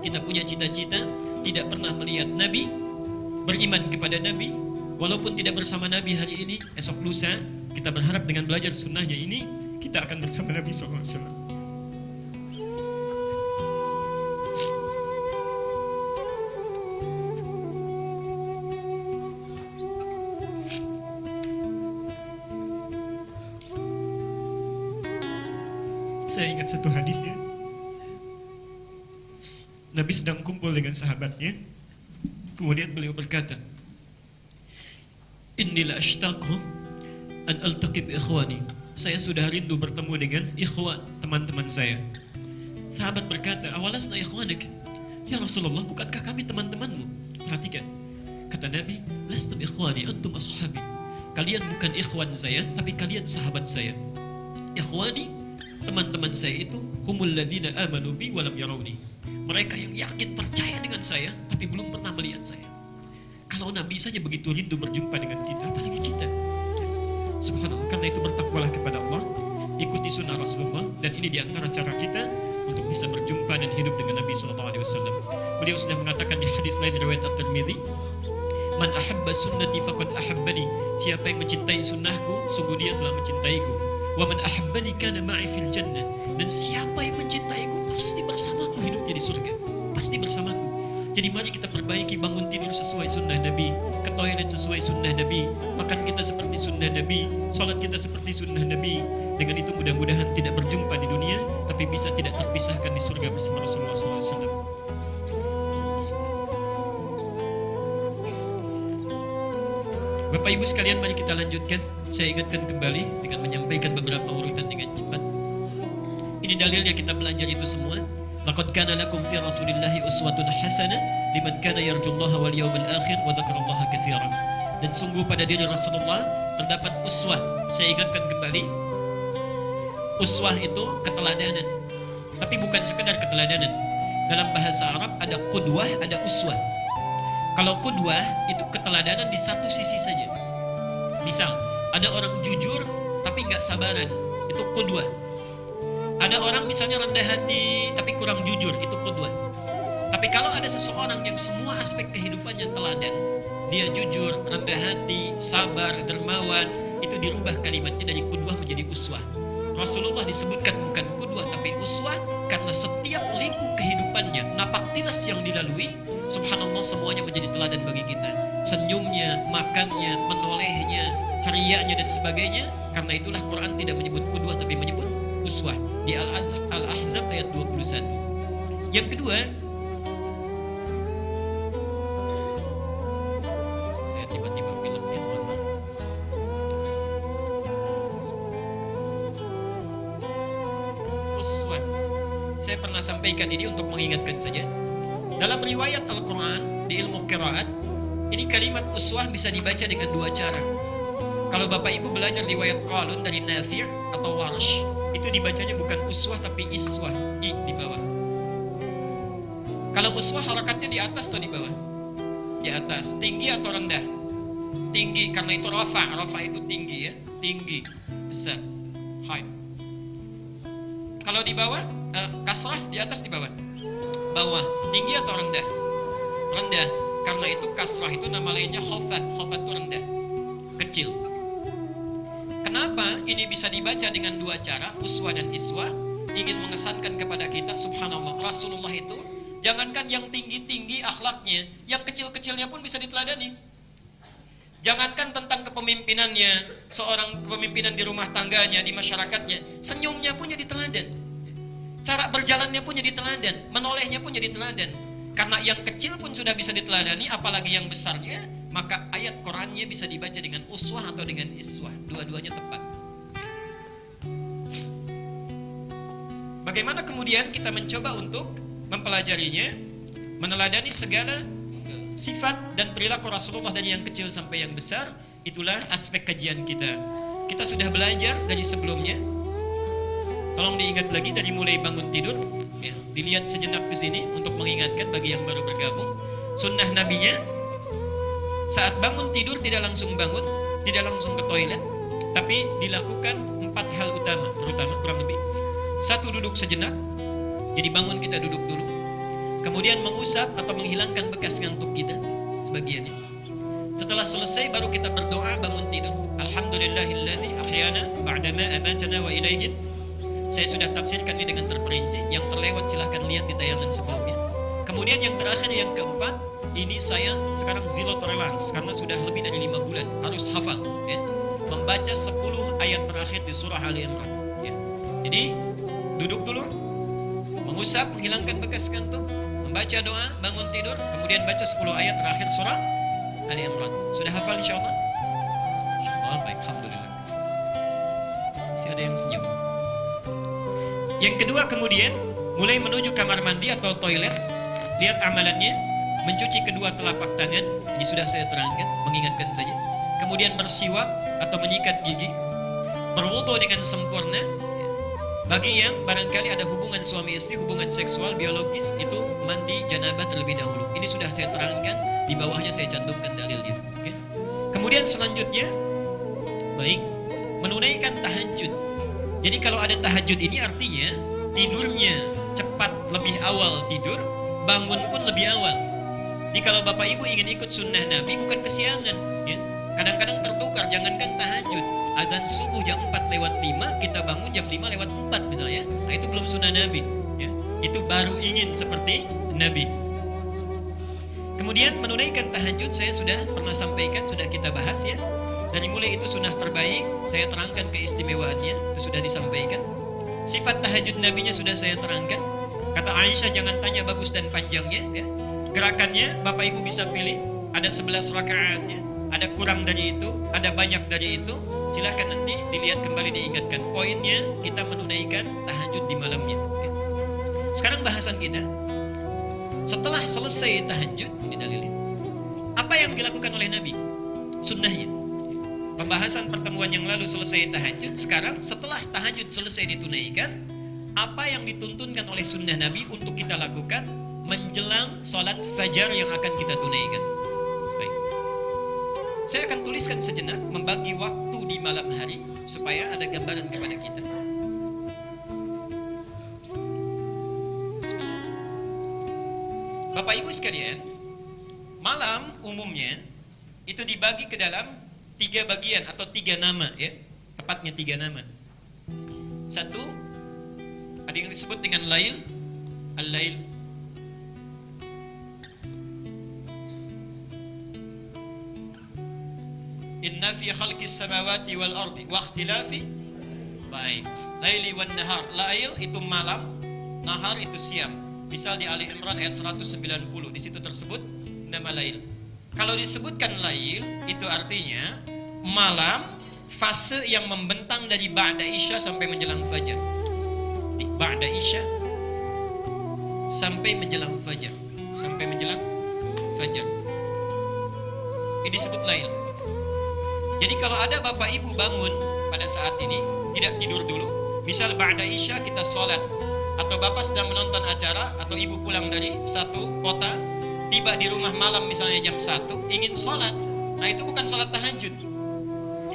Speaker 1: Kita punya cita-cita tidak pernah melihat Nabi, beriman kepada Nabi, walaupun tidak bersama Nabi hari ini, esok lusa kita berharap dengan belajar sunnahnya ini kita akan bersama Nabi SAW. Saya ingat satu hadis ya. Nabi sedang kumpul dengan sahabatnya. Kemudian beliau berkata, "Inni la ashtaqu an altaqi bi ikhwani." Saya sudah rindu bertemu dengan ikhwan, teman-teman saya. Sahabat berkata, "Awalasna ikhwanik?" Ya Rasulullah, bukankah kami teman-temanmu? Perhatikan. Kata Nabi, "Lastum ikhwani, antum ashabi." kalian bukan ikhwan saya, tapi kalian sahabat saya. Ikhwani, teman-teman saya itu humul ladzina amanu bi walam yarawni. Mereka yang yakin percaya dengan saya tapi belum pernah melihat saya. Kalau Nabi saja begitu rindu berjumpa dengan kita, apalagi kita. Subhanallah, karena itu bertakwalah kepada Allah, ikuti sunnah Rasulullah, dan ini diantara cara kita untuk bisa berjumpa dan hidup dengan Nabi SAW. Beliau sudah mengatakan di hadis lain riwayat At-Tirmidzi, man ahabba sunnati faqad ahabbani. Siapa yang mencintai sunnahku, sungguh dia telah mencintaiku. Wa man ahabbani kana ma'i fil jannah. Dan siapa yang mencintaiku pasti bersamaku hidupnya di surga. Pasti bersamaku. Jadi mari kita perbaiki bangun tidur sesuai sunnah Nabi, ke toilet sesuai sunnah Nabi, makan kita seperti sunnah Nabi, sholat kita seperti sunnah Nabi. Dengan itu mudah-mudahan tidak berjumpa di dunia, tapi bisa tidak terpisahkan di surga bersama Rasulullah SAW. Bapak Ibu sekalian, mari kita lanjutkan. Saya ingatkan kembali dengan menyampaikan beberapa urutan dengan cepat. Ini dalilnya kita belajar itu semua. Laqad kana lakum fi Rasulillahi uswatun hasanah liman kana yarjullaha wal yawmal akhir wa dzakarallaha katsiran. Dan sungguh pada diri Rasulullah terdapat uswah. Saya ingatkan kembali, uswah itu keteladanan. Tapi bukan sekedar keteladanan. Dalam bahasa Arab ada qudwah, ada uswah. Kalau qudwah itu keteladanan di satu sisi saja. Misal, ada orang jujur tapi nggak sabaran, itu qudwah. Ada orang misalnya rendah hati tapi kurang jujur, itu qudwah. Tapi kalau ada seseorang yang semua aspek kehidupannya teladan, dia jujur, rendah hati, sabar, dermawan, itu dirubah kalimatnya dari qudwah menjadi uswah. Rasulullah disebutkan bukan qudwah tapi uswah karena setiap lingkup kehidupannya, napak tilas yang dilalui, subhanallah semuanya menjadi teladan bagi kita. Senyumnya, makannya, menolehnya, cerianya dan sebagainya. Karena itulah Quran tidak menyebut qudwah tapi menyebut uswah di Al-Ahzab ayat 21. Yang kedua, saya tiba-tiba film ya, mohon maaf. Uswah. Saya pernah sampaikan ini untuk mengingatkan saja. Dalam riwayat Al-Quran di ilmu qiraat, ini kalimat uswah bisa dibaca dengan dua cara. Kalau Bapak Ibu belajar riwayat Qalun dari Nafi' atau Warsh, itu dibacanya bukan uswah tapi iswah, i di bawah. Kalau uswah harakatnya di atas atau di bawah? Di atas. Tinggi atau rendah? Tinggi, karena itu rafa. Rafa itu tinggi ya, tinggi, besar, high. Kalau di bawah, kasrah di atas di bawah. Bawah. Tinggi atau rendah? Rendah. Karena itu kasrah itu nama lainnya khafat. Khafat itu rendah, kecil. Kenapa ini bisa dibaca dengan dua cara, uswah dan iswah? Ingin mengesankan kepada kita, subhanallah, Rasulullah itu jangankan yang tinggi-tinggi akhlaknya, yang kecil-kecilnya pun bisa diteladani. Jangankan tentang kepemimpinannya, seorang kepemimpinan di rumah tangganya, di masyarakatnya, senyumnya pun jadi teladan. Cara berjalannya pun jadi teladan, menolehnya pun jadi teladan. Karena yang kecil pun sudah bisa diteladani, apalagi yang besarnya, maka ayat Qur'annya bisa dibaca dengan uswah atau dengan iswah. Dua-duanya tepat. Bagaimana kemudian kita mencoba untuk mempelajarinya, meneladani segala sifat dan perilaku Rasulullah dari yang kecil sampai yang besar. Itulah aspek kajian kita. Kita sudah belajar dari sebelumnya. Tolong diingat lagi dari mulai bangun tidur ya, dilihat sejenak ke sini untuk mengingatkan bagi yang baru bergabung. Sunnah nabinya, saat bangun tidur tidak langsung bangun, tidak langsung ke toilet, tapi dilakukan 4 hal utama, terutama kurang lebih. 1, duduk sejenak. Jadi bangun kita duduk dulu. Kemudian mengusap atau menghilangkan bekas ngantuk kita sebagiannya. Setelah selesai baru kita berdoa bangun tidur. Alhamdulillahilladzi ahyana ba'dama amatana wa ilaihi. Saya sudah tafsirkan ini dengan terperinci. Yang terlewat silahkan lihat di tayangan sebelumnya. Kemudian yang terakhir, yang keempat, ini saya sekarang zero tolerance karena sudah lebih dari 5 bulan harus hafal ya. Membaca 10 ayat terakhir di surah Ali Imran ya. Jadi duduk dulu, mengusap, menghilangkan bekas kantuk, membaca doa, bangun tidur, kemudian baca 10 ayat terakhir surah Ali Imran. Sudah hafal insyaallah? Insyaallah, baik, alhamdulillah. Masih ada yang senyum. Yang kedua kemudian mulai menuju kamar mandi atau toilet. Lihat amalannya, mencuci kedua telapak tangan, ini sudah saya terangkan, mengingatkan saja. Kemudian bersiwak, atau menyikat gigi, berwudu dengan sempurna. Bagi yang barangkali ada hubungan suami istri, hubungan seksual biologis, itu mandi janabah terlebih dahulu. Ini sudah saya terangkan, di bawahnya saya cantumkan dalilnya. Okay? Kemudian selanjutnya, baik, menunaikan tahajud. Jadi kalau ada tahajud ini artinya tidurnya cepat, lebih awal tidur, bangun pun lebih awal. Jadi kalau Bapak Ibu ingin ikut sunnah Nabi, bukan kesiangan, ya. Kadang-kadang tertukar, jangankan tahajud, adzan subuh jam 4:05, kita bangun jam 5:04 misalnya. Nah, itu belum sunnah Nabi, ya. Itu baru ingin seperti Nabi. Kemudian menunaikan tahajud saya sudah pernah sampaikan, sudah kita bahas, ya. Dari mulai itu sunnah terbaik, saya terangkan keistimewaannya, itu sudah disampaikan. Sifat tahajud Nabinya sudah saya terangkan. Kata Aisyah, jangan tanya bagus dan panjangnya, ya. Gerakannya Bapak Ibu bisa pilih, ada 11 rakaatnya, ada kurang dari itu, ada banyak dari itu. Silahkan nanti dilihat kembali, diingatkan. Poinnya kita menunaikan tahajud di malamnya, ya. Sekarang bahasan kita, setelah selesai tahajud, ini dalilnya. Apa yang dilakukan oleh Nabi? Sunnahnya. Pembahasan pertemuan yang lalu selesai tahajud. Sekarang setelah tahajud selesai ditunaikan, apa yang dituntunkan oleh sunnah Nabi untuk kita lakukan menjelang sholat fajar yang akan kita tunaikan. Baik, saya akan tuliskan sejenak, membagi waktu di malam hari supaya ada gambaran kepada kita. Bapak Ibu sekalian, malam umumnya itu dibagi ke dalam 3 bagian atau 3 nama, ya. Tepatnya 3 nama. Satu, ada yang disebut dengan lail, al-lail. Inna fi khalqis samawati wal ardi wa ikhtilafi, baik, laili wan nahar. Lail itu malam, nahar itu siang. Misal di Ali Imran ayat 190, di situ tersebut nama lail. Kalau disebutkan lail, itu artinya malam, fase yang membentang dari ba'da isya sampai menjelang fajar. Ba'da isya sampai menjelang fajar, sampai menjelang fajar. Ini disebut lail. Jadi kalau ada Bapak Ibu bangun pada saat ini, tidak tidur dulu, misal ba'da isya kita sholat, atau Bapak sedang menonton acara, atau Ibu pulang dari satu kota, tiba di rumah malam misalnya jam 1, ingin sholat, nah itu bukan sholat tahajud.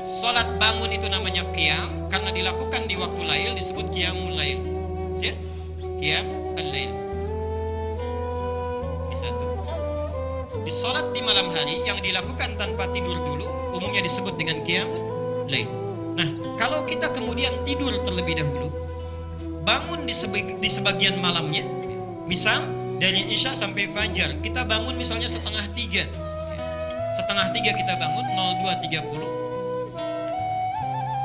Speaker 1: Sholat bangun itu namanya qiyam, karena dilakukan di waktu lail disebut qiyamul lail. Ya? Qiyam al-lail. Di satu. Di sholat di malam hari yang dilakukan tanpa tidur dulu, umumnya disebut dengan qiyamul lail. Nah, kalau kita kemudian tidur terlebih dahulu, bangun di sebagian malamnya, misal dari isya sampai fajar, kita bangun misalnya 2:30. 2:30 kita bangun, 02.30.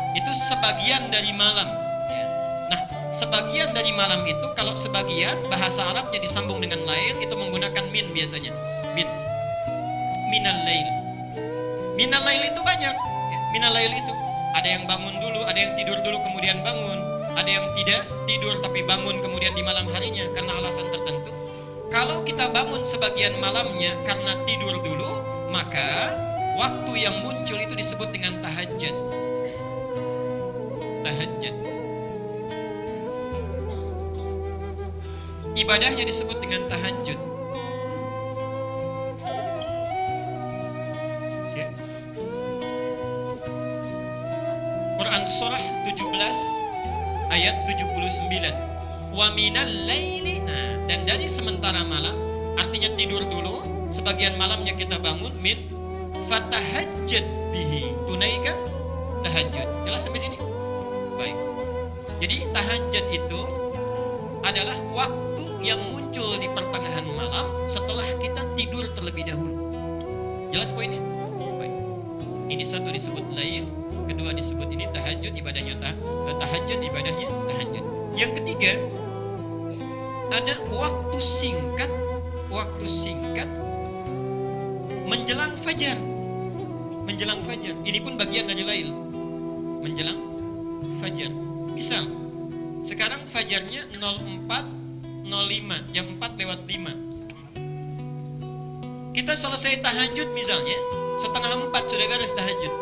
Speaker 1: Itu sebagian dari malam, ya. Nah, sebagian dari malam itu, kalau sebagian bahasa Arabnya disambung dengan lail, itu menggunakan min biasanya. Minal lail. Minal lail itu banyak, ya. Minal lail itu ada yang bangun dulu, ada yang tidur dulu kemudian bangun, ada yang tidak tidur tapi bangun kemudian di malam harinya karena alasan tertentu. Kalau kita bangun sebagian malamnya karena tidur dulu, maka waktu yang muncul itu disebut dengan tahajud. Tahajud. Ibadahnya disebut dengan tahajud. Okay. Quran surah 17 ayat 79. Wa minal laili. Nah, dan dari sementara malam, artinya tidur dulu, sebagian malamnya kita bangun, min fatahajjad bihi. Tunaikan tahajud. Jelas sampai sini? Baik. Jadi tahajud itu adalah waktu yang muncul di pertengahan malam setelah kita tidur terlebih dahulu. Jelas poinnya? Baik. Ini satu disebut lail, kedua disebut ini tahajud, ibadahnya tahajud, ibadahnya tahajud. Yang ketiga, ada waktu singkat menjelang fajar. Menjelang fajar. Ini pun bagian dari lail. Menjelang fajar. Misal sekarang fajarnya 04.05, jam 4:05. Kita selesai tahajud misalnya 3:30 sudah beres tahajud.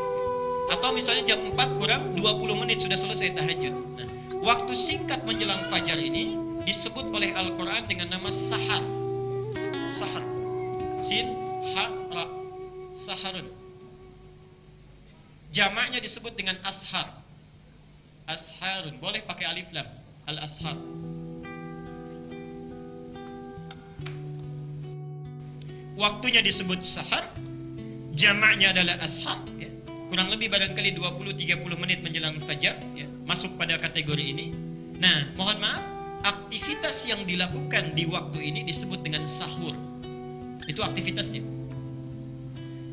Speaker 1: Atau misalnya jam 4 kurang 20 menit sudah selesai tahajud. Nah, waktu singkat menjelang fajar ini disebut oleh Al-Quran dengan nama sahar. Sahar. Sin, ha, ra. Saharun. Jamaknya disebut dengan ashar. Asharun. Boleh pakai alif lam. Al-ashar. Waktunya disebut sahar. Jamaknya adalah ashar. Ya. Kurang lebih barangkali 20-30 menit menjelang fajar. Ya. Masuk pada kategori ini. Nah, mohon maaf, aktivitas yang dilakukan di waktu ini disebut dengan sahur. Itu aktivitasnya.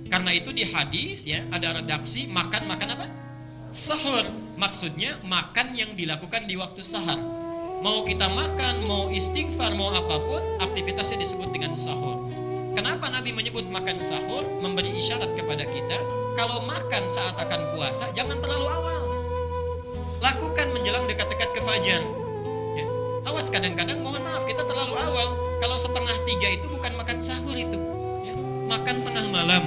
Speaker 1: Karena itu di hadis ya ada redaksi makan apa? Sahur. Maksudnya makan yang dilakukan di waktu sahar. Mau kita makan, mau istighfar, mau apapun, aktivitasnya disebut dengan sahur. Kenapa Nabi menyebut makan sahur? Memberi isyarat kepada kita, kalau makan saat akan puasa jangan terlalu awal. Lakukan menjelang dekat-dekat ke fajar. Ya. Awas, kadang-kadang mohon maaf kita terlalu awal. Kalau 2:30 itu bukan makan sahur itu. Ya. Makan tengah malam.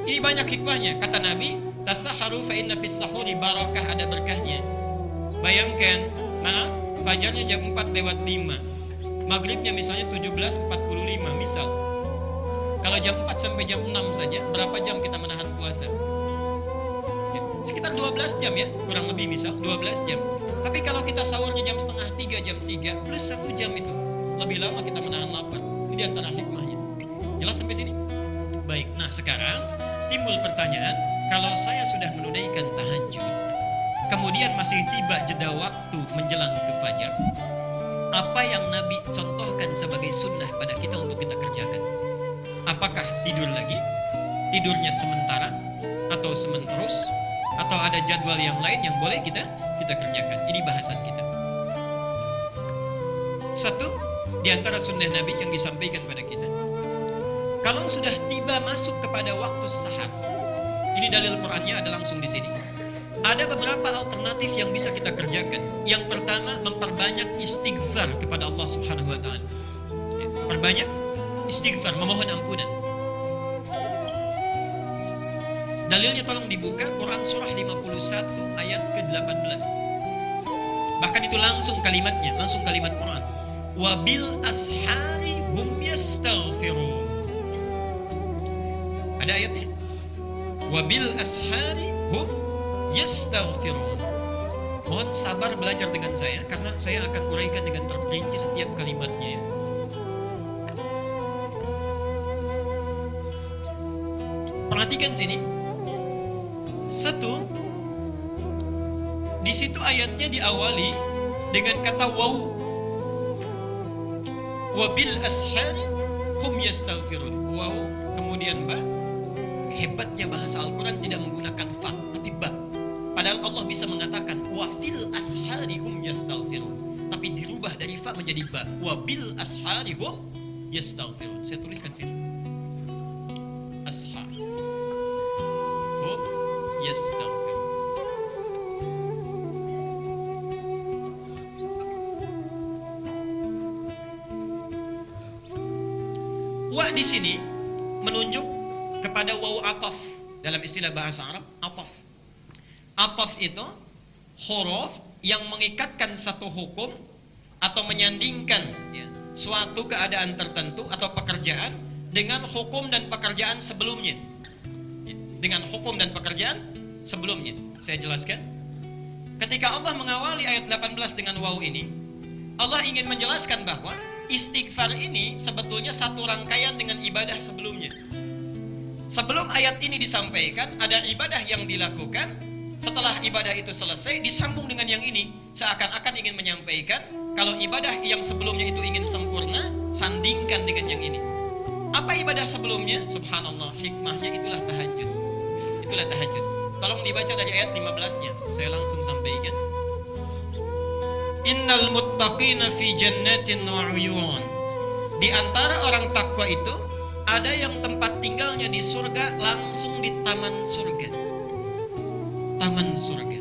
Speaker 1: Ini banyak hikmahnya. Kata Nabi, tasaharu fa inna fis sahuri barakah, ada berkahnya. Bayangkan, maaf, fajarnya jam 4:05. Maghribnya misalnya 17:45 misal. Kalau jam 4 sampai jam 6 saja, berapa jam kita menahan puasa? Ya, sekitar 12 jam ya, kurang lebih misal 12 jam. Tapi kalau kita sahurnya jam 2:30, jam 3 plus 1 jam itu, lebih lama kita menahan lapar. Ini di antara hikmahnya. Jelas sampai sini? Baik, nah sekarang timbul pertanyaan, kalau saya sudah menunaikan tahajud, kemudian masih tiba jeda waktu menjelang ke fajar, apa yang Nabi contohkan sebagai sunnah pada kita untuk kita kerjakan? Apakah tidur lagi? Tidurnya sementara? Atau sementerus? Atau ada jadwal yang lain yang boleh kita kerjakan? Ini bahasan kita. Satu, di antara sunnah Nabi yang disampaikan pada kita, kalau sudah tiba masuk kepada waktu sahar, ini dalil Qur'annya ada langsung di sini. Ada beberapa alternatif yang bisa kita kerjakan. Yang pertama, memperbanyak istighfar kepada Allah Subhanahu wa taala. Ya, perbanyak istighfar, memohon ampunan. Dalilnya tolong dibuka Quran surah 51 ayat ke-18. Bahkan itu langsung kalimatnya, langsung kalimat Quran. Wabil ashari hum yastaghfirun. Ada ayatnya. Wabil ashari hum yastaghfirun. Mohon sabar belajar dengan saya, karena saya akan uraikan dengan terperinci setiap kalimatnya ya. Perhatikan sini. Satu, di situ ayatnya diawali dengan kata waw. Wabil ashari hum yastaghfirun. Waw, kemudian ba. Hebatnya bahasa Al-Quran tidak menggunakan fa, tapi ba. Padahal Allah bisa mengatakan wafil asharihum yastaghfirun, tapi dirubah dari fa menjadi ba. Wabil asharihum yastaghfirun. Saya tuliskan sini. Ashar hum yastaghfirun. Wa di sini menunjuk kepada waw ataf. Dalam istilah bahasa Arab, ataf. Ataf itu huruf yang mengikatkan satu hukum atau menyandingkan ya, suatu keadaan tertentu atau pekerjaan dengan hukum dan pekerjaan sebelumnya ya, dengan hukum dan pekerjaan sebelumnya. Saya jelaskan. Ketika Allah mengawali ayat 18 dengan waw ini, Allah ingin menjelaskan bahwa istighfar ini sebetulnya satu rangkaian dengan ibadah sebelumnya. Sebelum ayat ini disampaikan, ada ibadah yang dilakukan. Setelah ibadah itu selesai, disambung dengan yang ini. Seakan-akan ingin menyampaikan, kalau ibadah yang sebelumnya itu ingin sempurna, sandingkan dengan yang ini. Apa ibadah sebelumnya? Subhanallah, hikmahnya itulah tahajud. Itulah tahajud. Tolong dibaca dari ayat 15-nya. Saya langsung sampaikan. Innal muttaqina fi jannatin wa 'uyun. Di antara orang takwa itu ada yang tempat tinggalnya di surga, langsung di taman surga. Taman surga.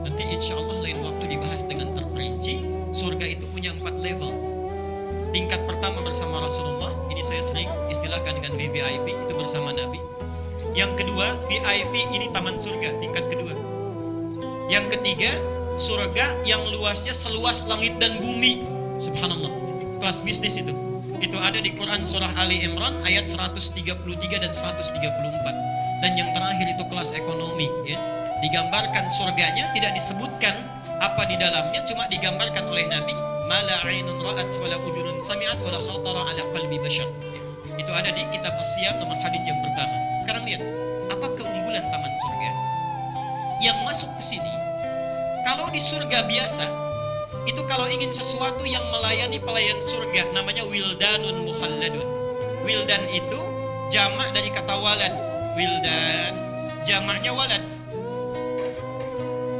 Speaker 1: Nanti insya Allah lain waktu dibahas dengan terperinci. Surga itu punya 4 level. tingkat pertama bersama Rasulullah, ini saya sering istilahkan dengan VVIP, itu bersama Nabi. Yang kedua, VIP ini taman surga, tingkat kedua. Yang ketiga, surga yang luasnya seluas langit dan bumi. Subhanallah, kelas bisnis itu. Itu ada di Quran surah Ali Imran ayat 133 dan 134. Dan yang terakhir itu kelas ekonomi, ya. Digambarkan surganya, tidak disebutkan apa di dalamnya, cuma digambarkan oleh Nabi. Mala 'ainun ra'at wala udhunun sami'at wala khatara 'ala qalbi bashar. Itu ada di kitab As-Siyam nomor hadis yang pertama. Sekarang lihat, apa keunggulan taman surga? Yang masuk ke sini, kalau di surga biasa, itu kalau ingin sesuatu yang melayani pelayan surga, namanya wildanun mukhalladun. Wildan itu jamak dari kata walad. Wildan, jamaknya walad.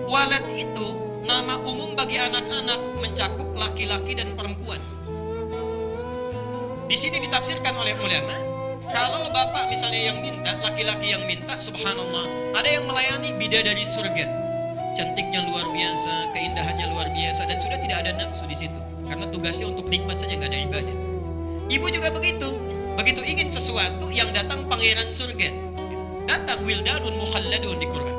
Speaker 1: Walad itu nama umum bagi anak-anak, mencakup laki-laki dan perempuan. Di sini ditafsirkan oleh ulama, kalau bapak misalnya yang minta, laki-laki yang minta, subhanallah, ada yang melayani bidadari surga. Cantiknya luar biasa, keindahannya luar biasa, dan sudah tidak ada nafsu di situ, karena tugasnya untuk nikmat saja, nggak ada ibadah. Ibu juga begitu, begitu ingin sesuatu, yang datang pangeran surga, datang wildanun mukhalladun di Quran.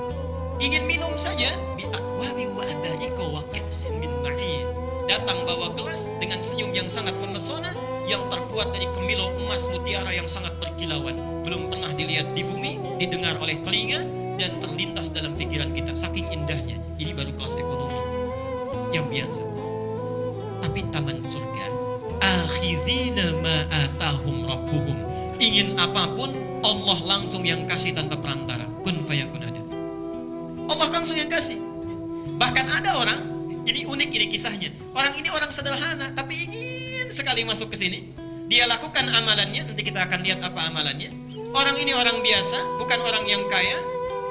Speaker 1: Ingin minum saja, bi aqwabi wa abarika wa ka'sin min ma'in. Datang bawa gelas dengan senyum yang sangat memesona, yang terbuat dari kemilau emas mutiara yang sangat berkilauan, belum pernah dilihat di bumi, didengar oleh telinga, dan terlintas dalam pikiran kita. Saking indahnya, ini baru kelas ekonomi yang biasa. Tapi taman surga, akhidina ma atahum rabbuhum, ingin apapun Allah langsung yang kasih tanpa perantara. Kun fayakun ada. Allah langsung yang kasih. Bahkan ada orang, ini unik ini kisahnya. Orang ini orang sederhana, tapi ingin sekali masuk ke sini. Dia lakukan amalannya, nanti kita akan lihat apa amalannya. Orang ini orang biasa, bukan orang yang kaya,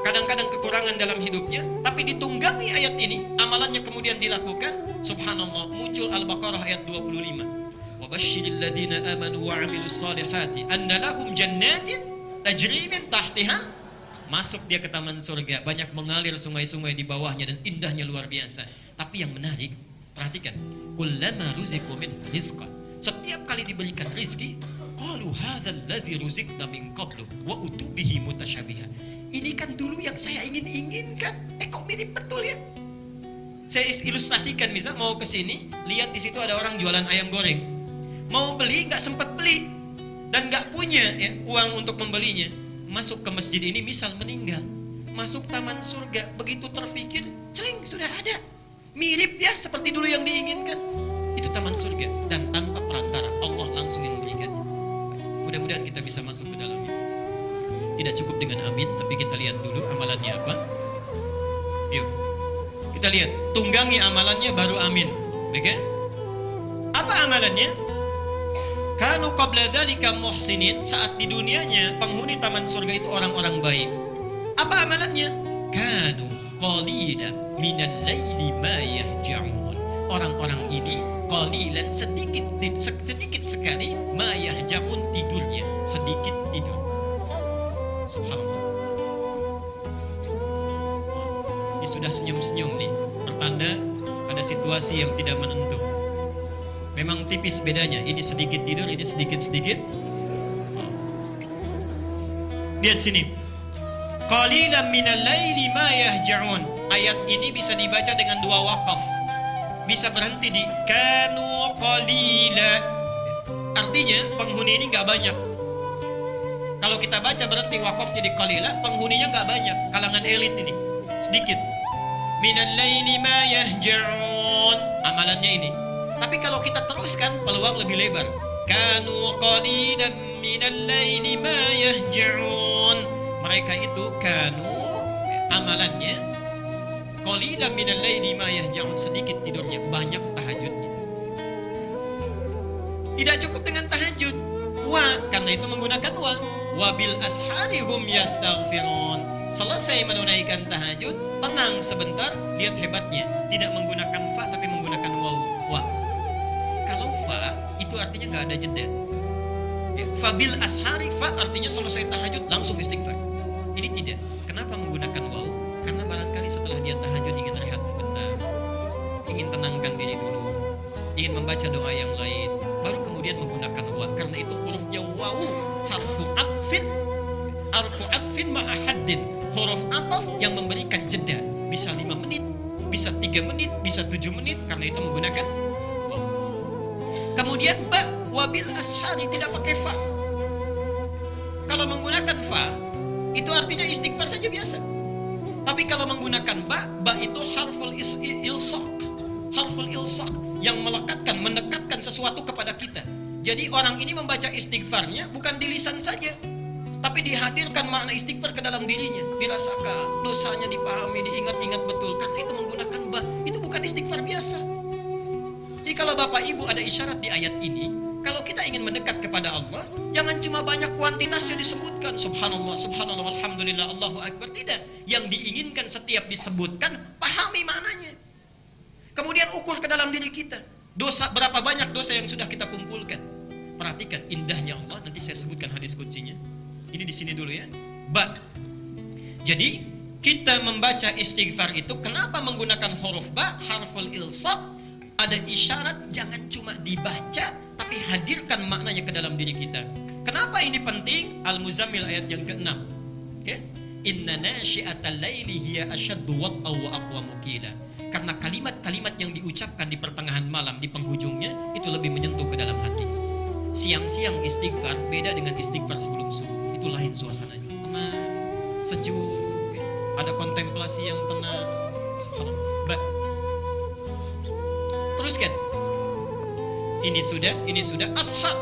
Speaker 1: kadang-kadang kekurangan dalam hidupnya, tapi ditunggangi ayat ini, amalannya kemudian dilakukan. Subhanallah, muncul Al-Baqarah ayat 25. Wa basyiril ladzina amanu wa 'amilus shalihati anna lahum jannatin tajri min tahtiha. Masuk dia ke taman surga, banyak mengalir sungai-sungai di bawahnya dan indahnya luar biasa. Tapi yang menarik, perhatikan, kullama ruziqu min rizqan, setiap kali diberikan rizki, qalu hadzal ladzi ruziqna min qablu wa utubihi mutasyabiha. Ini kan dulu yang saya inginkan. Kok mirip betul ya? Saya ilustrasikan, misal mau ke sini, lihat di situ ada orang jualan ayam goreng. Mau beli, nggak sempat beli dan nggak punya ya, uang untuk membelinya. Masuk ke masjid ini, misal meninggal, masuk taman surga, begitu terfikir, celing, sudah ada. Mirip ya seperti dulu yang diinginkan. Itu taman surga, dan tanpa perantara, Allah langsung yang memberikan. Mudah-mudahan kita bisa masuk ke dalamnya. Tidak cukup dengan amin, tapi kita lihat dulu amalannya apa. Yuk, kita lihat, tunggangi amalannya baru amin. Baik? Apa amalannya? Kanu qabla dzalika muhsinin, saat di dunianya penghuni taman surga itu orang-orang baik. Apa amalannya? Kanu qalilan minal laili ma yahja'un. Orang-orang ini qalilan, sedikit sekali, ma yahja'un, tidurnya sedikit tidur. Subhanallah. Ini sudah senyum-senyum nih, pertanda ada situasi yang tidak menentu. Memang tipis bedanya, ini sedikit tidur, ini sedikit-sedikit. Lihat sini. Qalilan minal laili ma yahja'un. Ayat ini bisa dibaca dengan dua waqaf. Bisa berhenti di kanu qalila. Artinya penghuni ini nggak banyak. Kalau kita baca berhenti waqaf jadi qalila, penghuninya nggak banyak, kalangan elit ini, sedikit. Minal laili ma yahja'un. Amalannya ini. Tapi kalau kita teruskan, peluang lebih lebar. Kanu qalilan minal laili ma yahja'un. Mereka itu kanu, amalannya qalilan minal laili ma yahja'un, sedikit tidurnya, banyak tahajudnya. Tidak cukup dengan tahajud. Wa, karena itu menggunakan wa. Wa bil ashari hum yastaghfirun. Selesai menunaikan tahajud, tenang sebentar, lihat hebatnya. Tidak menggunakan fa tapi menggunakan waw. Wa. Itu artinya nggak ada jeda. Ya, fabil ashari, fa artinya selesai tahajud langsung istighfar. Ini tidak. Kenapa menggunakan waw? Karena barangkali setelah dia tahajud ingin rehat sebentar, ingin tenangkan diri dulu, ingin membaca doa yang lain, baru kemudian menggunakan wa. Karena itu hurufnya wawu harfu atfin ma'ahaddin, huruf ataf yang memberikan jeda, bisa 5 menit, bisa 3 menit, bisa 7 menit, karena itu menggunakan wawu. Kemudian ba, wabil ashari, tidak pakai fa. Kalau menggunakan fa, itu artinya istighfar saja biasa. Tapi kalau menggunakan ba itu harful ilsaq yang melekatkan, mendekatkan sesuatu kepada kita. Jadi orang ini membaca istighfarnya bukan di lisan saja, tapi dihadirkan makna istighfar ke dalam dirinya, dirasakan, dosanya dipahami, diingat-ingat betul. Karena itu menggunakan ba, itu bukan istighfar biasa. Jadi kalau Bapak Ibu ada isyarat di ayat ini, kalau kita ingin mendekat kepada Allah, jangan cuma banyak kuantitasnya disebutkan, subhanallah, subhanallah, alhamdulillah, Allahu akbar. Tidak. Yang diinginkan setiap disebutkan, pahami maknanya. Kemudian ukur ke dalam diri kita. Dosa, berapa banyak dosa yang sudah kita kumpulkan. Perhatikan indahnya Allah, nanti saya sebutkan hadis kuncinya. Ini di sini dulu ya. Ba. Jadi, kita membaca istighfar itu, kenapa menggunakan huruf ba, harful ilsaq? Ada isyarat, jangan cuma dibaca, tapi hadirkan maknanya ke dalam diri kita. Kenapa ini penting? Al-Muzammil ayat yang ke-6. Okay? Inna nasyi'atal laili hiya asyaddu wat'aw wa aqwamu qila. Karena kalimat-kalimat yang diucapkan di pertengahan malam, di penghujungnya, itu lebih menyentuh ke dalam hati. Siang-siang istighfar beda dengan istighfar sebelum subuh. Itu lain suasananya. Tenang, sejuk, okay? Ada kontemplasi yang tenang. Subhanallah. Teruskan. Ini sudah ashar.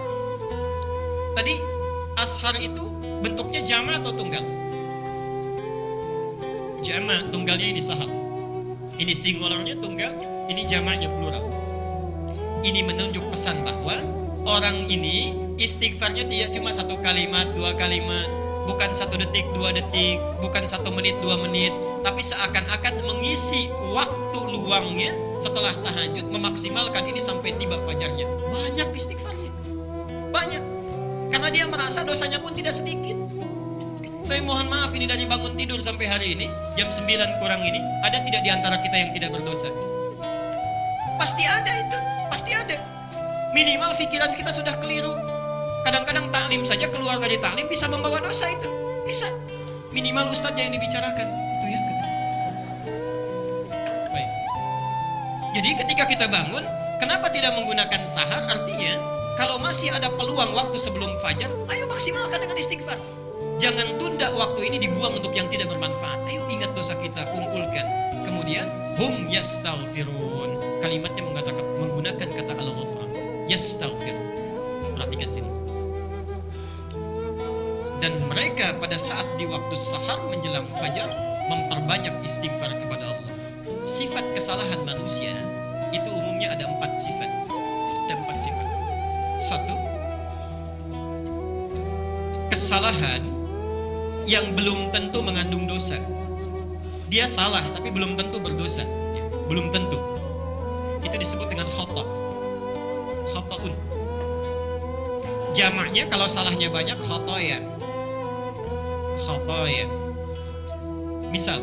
Speaker 1: Tadi ashar itu bentuknya jama' atau tunggal? Jama', tunggalnya ini sahar. Ini singularnya tunggal, ini jamaknya plural. Ini menunjuk pesan bahwa orang ini istighfarnya tidak cuma 1 kalimat, 2 kalimat, bukan 1 detik, 2 detik, bukan 1 menit, 2 menit, tapi seakan-akan mengisi waktu luangnya setelah tahajud, memaksimalkan ini sampai tiba fajarnya. Banyak istighfarnya, banyak, karena dia merasa dosanya pun tidak sedikit. Saya mohon maaf ini dari bangun tidur sampai hari ini jam 9 kurang ini, ada tidak di antara kita yang tidak berdosa? Pasti ada itu, pasti ada. Minimal pikiran kita sudah keliru. Kadang-kadang taklim saja, keluar dari taklim bisa membawa dosa itu, bisa. Minimal ustadznya yang dibicarakan, itu ya. Baik. Jadi ketika kita bangun, kenapa tidak menggunakan sahar? Artinya kalau masih ada peluang waktu sebelum fajar, ayo maksimalkan dengan istighfar. Jangan tunda waktu ini dibuang untuk yang tidak bermanfaat. Ayo ingat dosa kita, kumpulkan. Kemudian hum yastaghfirun. Kalimatnya menggunakan kata al-ghafar. Yastaghfirun. Perhatikan sini. Dan mereka pada saat di waktu sahar menjelang fajar memperbanyak istighfar kepada Allah. Sifat kesalahan manusia itu umumnya ada 4 sifat. Ada 4 sifat. 1. Kesalahan yang belum tentu mengandung dosa. Dia salah tapi belum tentu berdosa. Belum tentu. Itu disebut dengan khata. Khata'un. Jamaknya kalau salahnya banyak khataya. Khataya. Misal,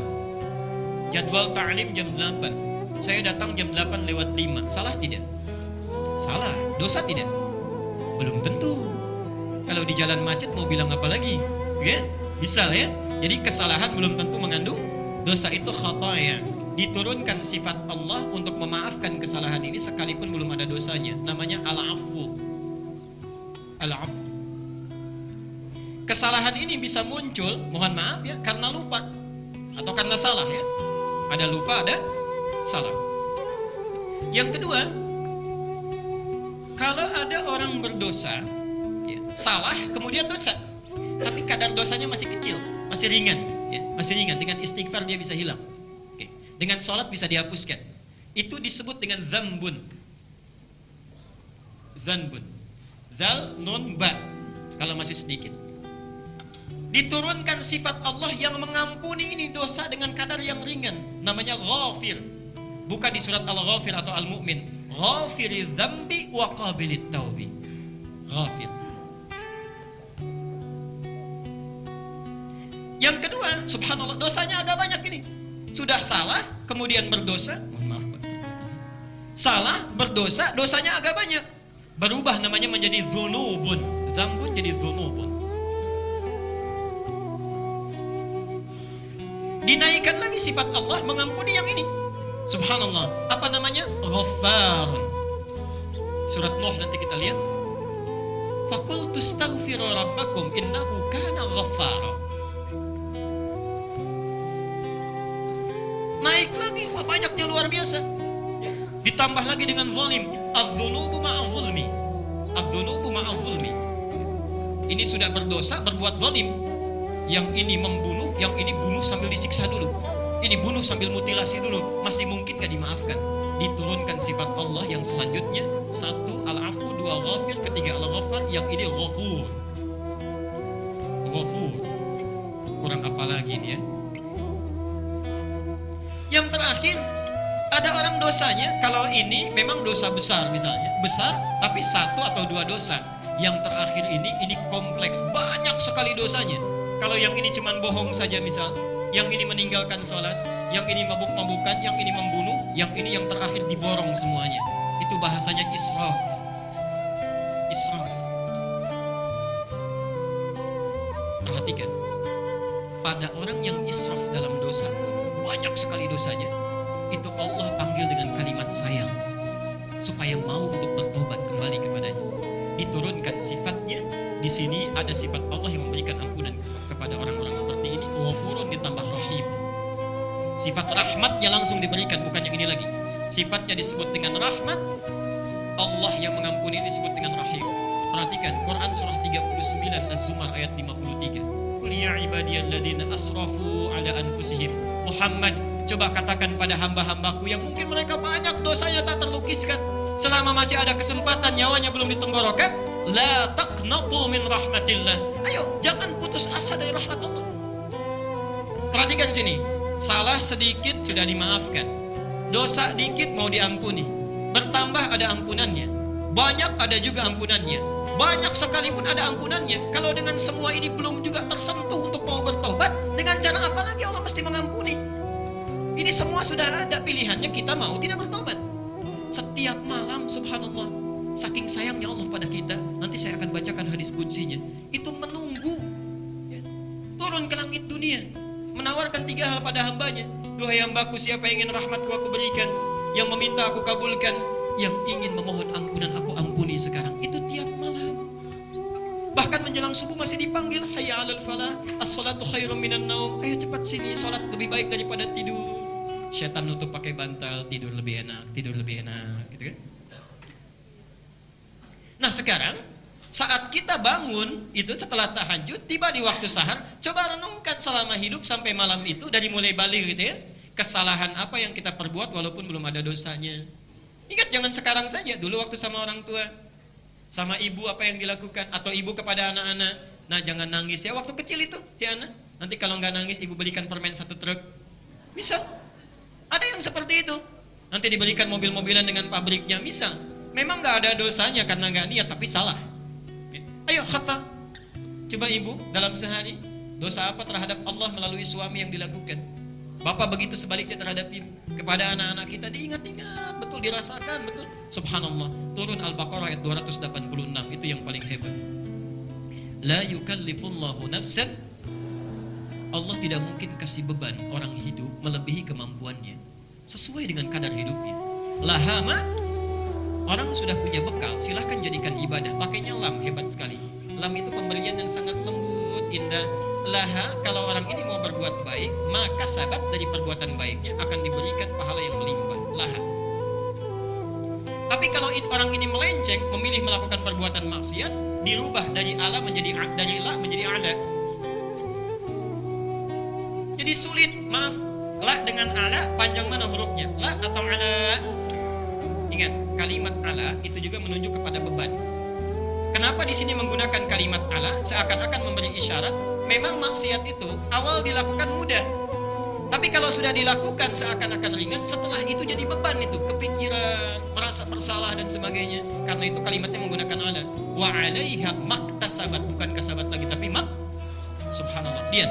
Speaker 1: jadwal ta'lim jam 8. Saya datang jam 8 lewat 5. Salah tidak? Salah. Dosa tidak? Belum tentu. Kalau di jalan macet mau bilang apa lagi? Ya? Misal ya. Jadi kesalahan belum tentu mengandung dosa, itu khataya. Diturunkan sifat Allah untuk memaafkan kesalahan ini sekalipun belum ada dosanya. Namanya al-afwu. Al-afwu. Kesalahan ini bisa muncul, mohon maaf ya, karena lupa atau karena salah ya. Ada lupa, ada salah. Yang kedua, kalau ada orang berdosa, ya, salah kemudian dosa, tapi kadar dosanya masih kecil, masih ringan, ya, masih ringan. Dengan istighfar dia bisa hilang. Oke. Dengan sholat bisa dihapuskan. Itu disebut dengan dzambun. Dzambun. Dzal nun ba. Kalau masih sedikit. Diturunkan sifat Allah yang mengampuni ini dosa dengan kadar yang ringan. Namanya ghafir. Bukan di surat Al-Ghafir atau Al-Mu'min. Ghafiriz dzambi wa qabilit taubi. Ghafir. Yang kedua, subhanallah, dosanya agak banyak ini. Sudah salah, kemudian berdosa. Mohon maaf, Pak. Salah, berdosa, dosanya agak banyak. berubah namanya menjadi dzunubun. Dzambun jadi dzunubun. Dinaikkan lagi sifat Allah mengampuni yang ini. Subhanallah. Apa namanya? Ghaffar. Surat Nuh nanti kita lihat. Faqultu astaghfiru rabbakum innahu kana ghaffara. Naik lagi, wah banyaknya luar biasa. Ditambah lagi dengan zalim. Adz-dzunubu ma'a zulmi. Adz-dzunubu ma'a zulmi. Ini sudah berdosa, berbuat zalim. Yang ini membunuh, yang ini bunuh sambil disiksa dulu. Ini bunuh sambil mutilasi dulu. Masih mungkin gak dimaafkan. Diturunkan sifat Allah yang selanjutnya. 1 al-afu, 2 ghafir, 3 al-ghaffar, yang ini ghafur. Ghafur. Kurang apa lagi ini ya? Yang terakhir, ada orang dosanya, kalau ini memang dosa besar misalnya, besar tapi 1 atau 2 dosa. Yang terakhir ini kompleks, banyak sekali dosanya. Kalau yang ini cuman bohong saja misal, yang ini meninggalkan sholat, yang ini mabuk-mabukan, yang ini membunuh, yang ini yang terakhir diborong semuanya. Itu bahasanya israf. Israf. Perhatikan, pada orang yang israf dalam dosa, banyak sekali dosanya, itu Allah panggil dengan kalimat sayang supaya mau untuk bertobat kembali kepadanya. Diturunkan sifatnya. Di sini ada sifat Allah yang memberikan ampunan kepada orang-orang seperti ini. Ghafurun ditambah rahim. Sifat rahmatnya langsung diberikan, bukan yang ini lagi. Sifatnya disebut dengan rahmat, Allah yang mengampuni disebut dengan rahim. Perhatikan Quran surah 39 Az-Zumar ayat 53. Qul ya ibadiyalladzina asrafu ala anfusihim. Muhammad, coba katakan pada hamba-hambaku yang mungkin mereka banyak dosanya tak terlukiskan. Selama masih ada kesempatan, nyawanya belum ditenggorokan, la taqnatu min rahmatillah. Ayo, jangan putus asa dari rahmat Allah. Perhatikan sini, salah sedikit sudah dimaafkan, dosa dikit mau diampuni, bertambah ada ampunannya, banyak ada juga ampunannya, banyak sekalipun ada ampunannya. Kalau dengan semua ini belum juga tersentuh untuk mau bertobat, dengan cara apa lagi Allah mesti mengampuni? Ini semua sudah ada pilihannya, kita mau tidak bertobat. Setiap malam, subhanallah, saking sayangnya Allah pada kita, nanti saya akan bacakan hadis kuncinya. Itu menunggu ya, turun ke langit dunia, menawarkan 3 hal pada hambanya. Duhai hambaku, siapa yang ingin rahmatku aku berikan, yang meminta aku kabulkan, yang ingin memohon ampunan aku ampuni sekarang. Itu tiap malam. Bahkan menjelang subuh masih dipanggil, hayya 'alal falah, as-salatu khairum minan naum. Ayo cepat sini, salat lebih baik daripada tidur. Setan nutup pakai bantal, tidur lebih enak, gitu kan? Nah sekarang saat kita bangun itu setelah tahajud, tiba di waktu sahar, coba renungkan selama hidup sampai malam itu, dari mulai balik gitu ya, kesalahan apa yang kita perbuat walaupun belum ada dosanya. Ingat, jangan sekarang saja, dulu waktu sama orang tua, sama ibu apa yang dilakukan, atau ibu kepada anak-anak. Nah jangan nangis ya waktu kecil itu si anak, nanti kalau nggak nangis ibu belikan permen 1 truk. Bisa. Ada yang seperti itu. Nanti diberikan mobil-mobilan dengan pabriknya, misal. Memang nggak ada dosanya karena nggak niat, tapi salah. Ayo khata. Coba ibu dalam sehari dosa apa terhadap Allah melalui suami yang dilakukan. Bapak begitu sebaliknya terhadap ibu. Kepada anak-anak kita diingat-ingat, betul dirasakan, betul. Subhanallah. Turun Al-Baqarah ayat 286, itu yang paling hebat. La yukallifullahu nafsan. Allah tidak mungkin kasih beban orang hidup melebihi kemampuannya, sesuai dengan kadar hidupnya. Lahama, orang sudah punya bekal, silahkan jadikan ibadah. Pakainya lam, hebat sekali. Lam itu pemberian yang sangat lembut, indah. Laha, kalau orang ini mau berbuat baik, maka sahabat dari perbuatan baiknya akan diberikan pahala yang melimpah. Laha. Tapi kalau orang ini melenceng, memilih melakukan perbuatan maksiat, dirubah dari ala menjadi dari la menjadi ala. Jadi sulit, maaf. La dengan ala, panjang mana hurufnya? La atau ala? Ingat, kalimat ala itu juga menunjuk kepada beban. Kenapa di sini menggunakan kalimat ala? Seakan-akan memberi isyarat, memang maksiat itu awal dilakukan mudah. Tapi kalau sudah dilakukan seakan-akan ringan, setelah itu jadi beban itu, kepikiran, merasa bersalah dan sebagainya. Karena itu kalimatnya menggunakan ala. Wa 'alaiha maktasabat, bukan kasabat lagi, tapi subhanallah. Lihat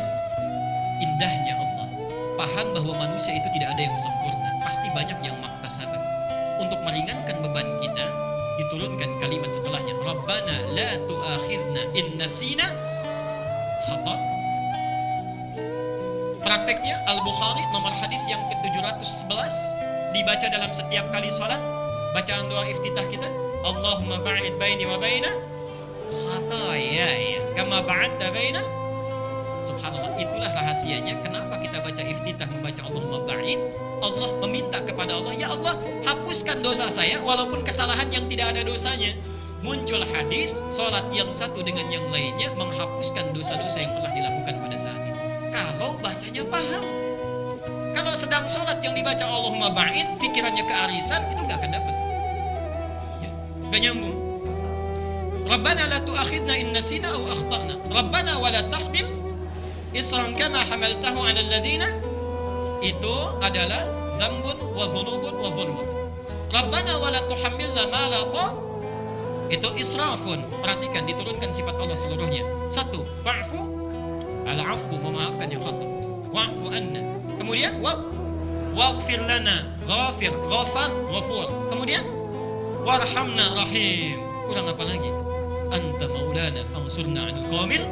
Speaker 1: indahnya Allah. Paham bahwa manusia itu tidak ada yang sempurna, pasti banyak yang maktasabat. Untuk meringankan beban kita, diturunkan kalimat setelahnya, Rabbana la tu'akhidna in nasina khata. Prakteknya Al-Bukhari nomor hadis yang ke-711 dibaca dalam setiap kali salat. Bacaan doa iftitah kita, Allahumma ba'id baini wa baina khataaya kama ba'adta baina. Subhanallah, itulah rahasianya kenapa kita baca iftitah, membaca Allahumma ba'id. Allah meminta kepada Allah, ya Allah, hapuskan dosa saya walaupun kesalahan yang tidak ada dosanya. Muncul hadis, salat yang satu dengan yang lainnya menghapuskan dosa-dosa yang telah dilakukan pada saat itu. Kalau bacanya paham. Kalau sedang salat yang dibaca Allahumma ba'id, pikirannya kearisan, itu gak akan dapat. Ya, gak nyambung. Rabbana la tu'akhidna in nasina aw akhtana. Rabbana wa la tahmil isran kama hamaltahu 'ala alladhina. Itu adalah dzambun wa dzunubun wa dzulmun. Rabbana wa la tuhammilna ma la ta. Itu israfun. Perhatikan, diturunkan sifat Allah seluruhnya. Satu, fa'fu, al-'afwu, memaafkan yang khata. Wa'fu anna. Kemudian waghfir lana, ghafir, ghafar, ghafur. Kemudian warhamna, rahim. Kurang apa lagi? Anta maulana fansurna 'alal qawmil.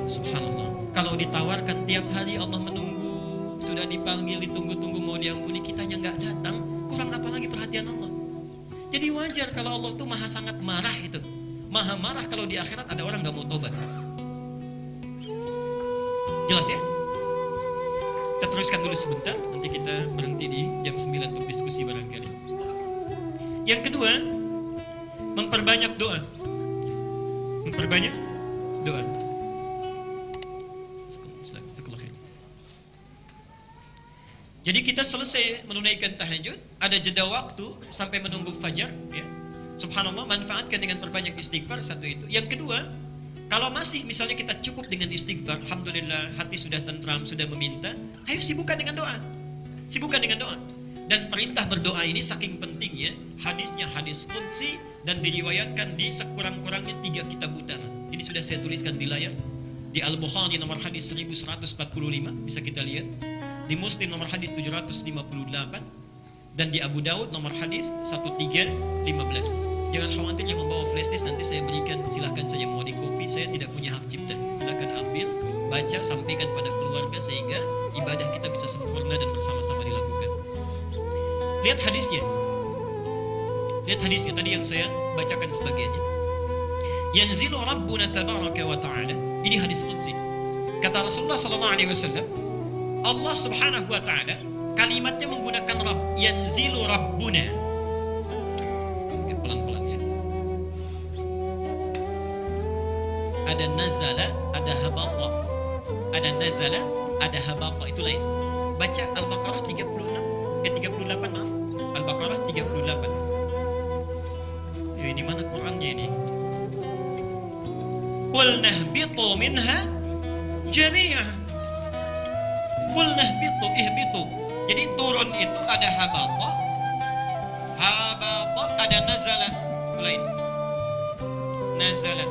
Speaker 1: Subhanallah. Kalau ditawarkan tiap hari Allah menunggu, sudah dipanggil, ditunggu-tunggu mau diampuni, kitanya nggak datang, kurang apa lagi perhatian Allah. Jadi wajar kalau Allah tuh maha sangat marah itu. Maha marah kalau di akhirat ada orang nggak mau tobat. Jelas ya? Kita teruskan dulu sebentar, nanti kita berhenti di jam 9 untuk diskusi barangkali. Yang kedua, memperbanyak doa. Memperbanyak doa. Jadi kita selesai menunaikan tahajud, ada jeda waktu sampai menunggu fajar, ya. Subhanallah, manfaatkan dengan perbanyak istighfar, satu itu. Yang kedua, kalau masih misalnya kita cukup dengan istighfar, alhamdulillah, hati sudah tentram, sudah meminta, ayo sibukkan dengan doa. Sibukkan dengan doa. Dan perintah berdoa ini saking pentingnya, hadisnya hadis qudsi dan diriwayatkan di sekurang-kurangnya 3 kitab utama. Ini sudah saya tuliskan di layar. Di Al-Bukhari nomor hadis 1145, bisa kita lihat. Di Muslim nomor hadis 758 dan di Abu Daud nomor hadis 1315. Jangan khawatir yang membawa flash disk, nanti saya berikan, silahkan saja mau di copy, saya tidak punya hak cipta. Silahkan ambil, baca, sampaikan pada keluarga sehingga ibadah kita bisa sempurna dan bersama-sama dilakukan. Lihat hadisnya. Lihat hadisnya tadi yang saya bacakan sebagiannya. Yanzilu Rabbuna tabaraka wa ta'ala. Ini hadis qudsi. Kata Rasulullah sallallahu alaihi wasallam, Allah Subhanahu wa taala kalimatnya menggunakan Rabb, yanzilu Rabbuna. Ya, pelan-pelan ya. Ada nazala, ada habata. Ada nazala, ada habata, itu lain. Baca Al-Baqarah 38, maaf. Al-Baqarah 38. Ya, ini mana Qur'annya ini? Qul nahbitu minha jami'an. Qul nahbitu, ihbitu. Jadi turun itu ada habata, ada nazala, lain. Nazala.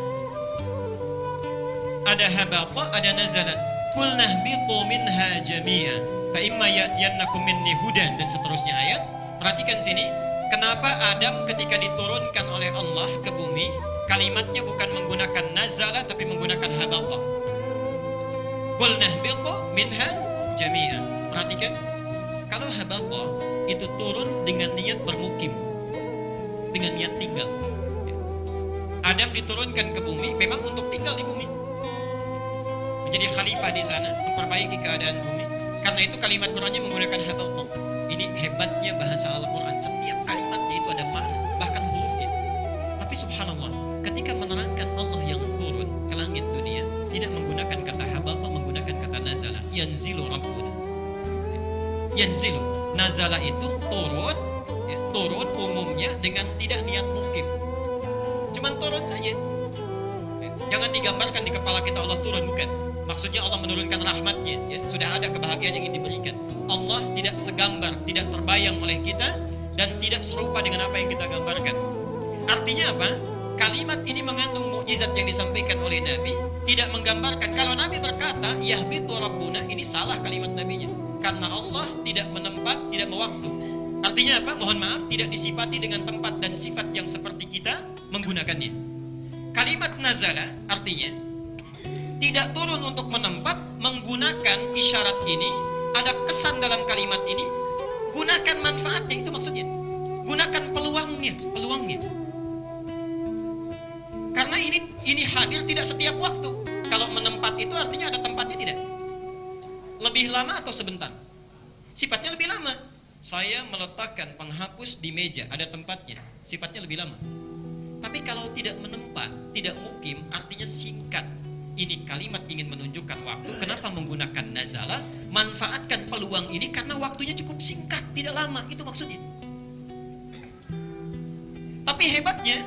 Speaker 1: Ada habata, ada nazala. Qul nahbitu minha jami'an. Fa imma ya'tiyannakum minni hudan, dan seterusnya ayat. Perhatikan sini, kenapa Adam ketika diturunkan oleh Allah ke bumi, kalimatnya bukan menggunakan nazala tapi menggunakan habata. Qul nahbitu minha jami'an. Perhatikan, kalau habata itu turun dengan niat bermukim, dengan niat tinggal. Adam diturunkan ke bumi memang untuk tinggal di bumi, menjadi khalifah di sana, memperbaiki keadaan bumi. Karena itu kalimat Qur'annya menggunakan habata. Ini hebatnya bahasa Al-Quran, setiap kalimatnya itu ada makna, bahkan hurufnya. Tapi subhanallah, ketika menerangkan Allah yang turun ke langit dunia, tidak menggunakan kata habata, menggunakan kata nazala. Yanzilu Rabbuna. Yanzilu, nazala itu turun, ya, turun umumnya dengan tidak niat mukim, cuman turun saja. Jangan digambarkan di kepala kita Allah turun, bukan. Maksudnya Allah menurunkan rahmatnya, ya, sudah ada kebahagiaan yang ingin diberikan. Allah tidak segambar, tidak terbayang oleh kita, dan tidak serupa dengan apa yang kita gambarkan. Artinya apa? Kalimat ini mengandung mukjizat yang disampaikan oleh Nabi, tidak menggambarkan. Kalau Nabi berkata yahbitu Rabbuna, ini salah kalimat Nabinya, karena Allah tidak menempat, tidak mewaktu. Artinya apa? Mohon maaf, tidak disifati dengan tempat dan sifat yang seperti kita menggunakannya. Kalimat nazala artinya tidak turun untuk menempat, menggunakan isyarat ini, ada kesan dalam kalimat ini, gunakan manfaatnya, itu maksudnya. Gunakan peluangnya. Karena ini hadir tidak setiap waktu. Kalau menempat itu artinya ada tempatnya tidak? Lebih lama atau sebentar? Sifatnya lebih lama. Saya meletakkan penghapus di meja, ada tempatnya, sifatnya lebih lama. Tapi kalau tidak menempat, tidak mukim, artinya singkat. Ini kalimat ingin menunjukkan waktu. Kenapa menggunakan nazala? Manfaatkan peluang ini karena waktunya cukup singkat, tidak lama, itu maksudnya. Tapi hebatnya,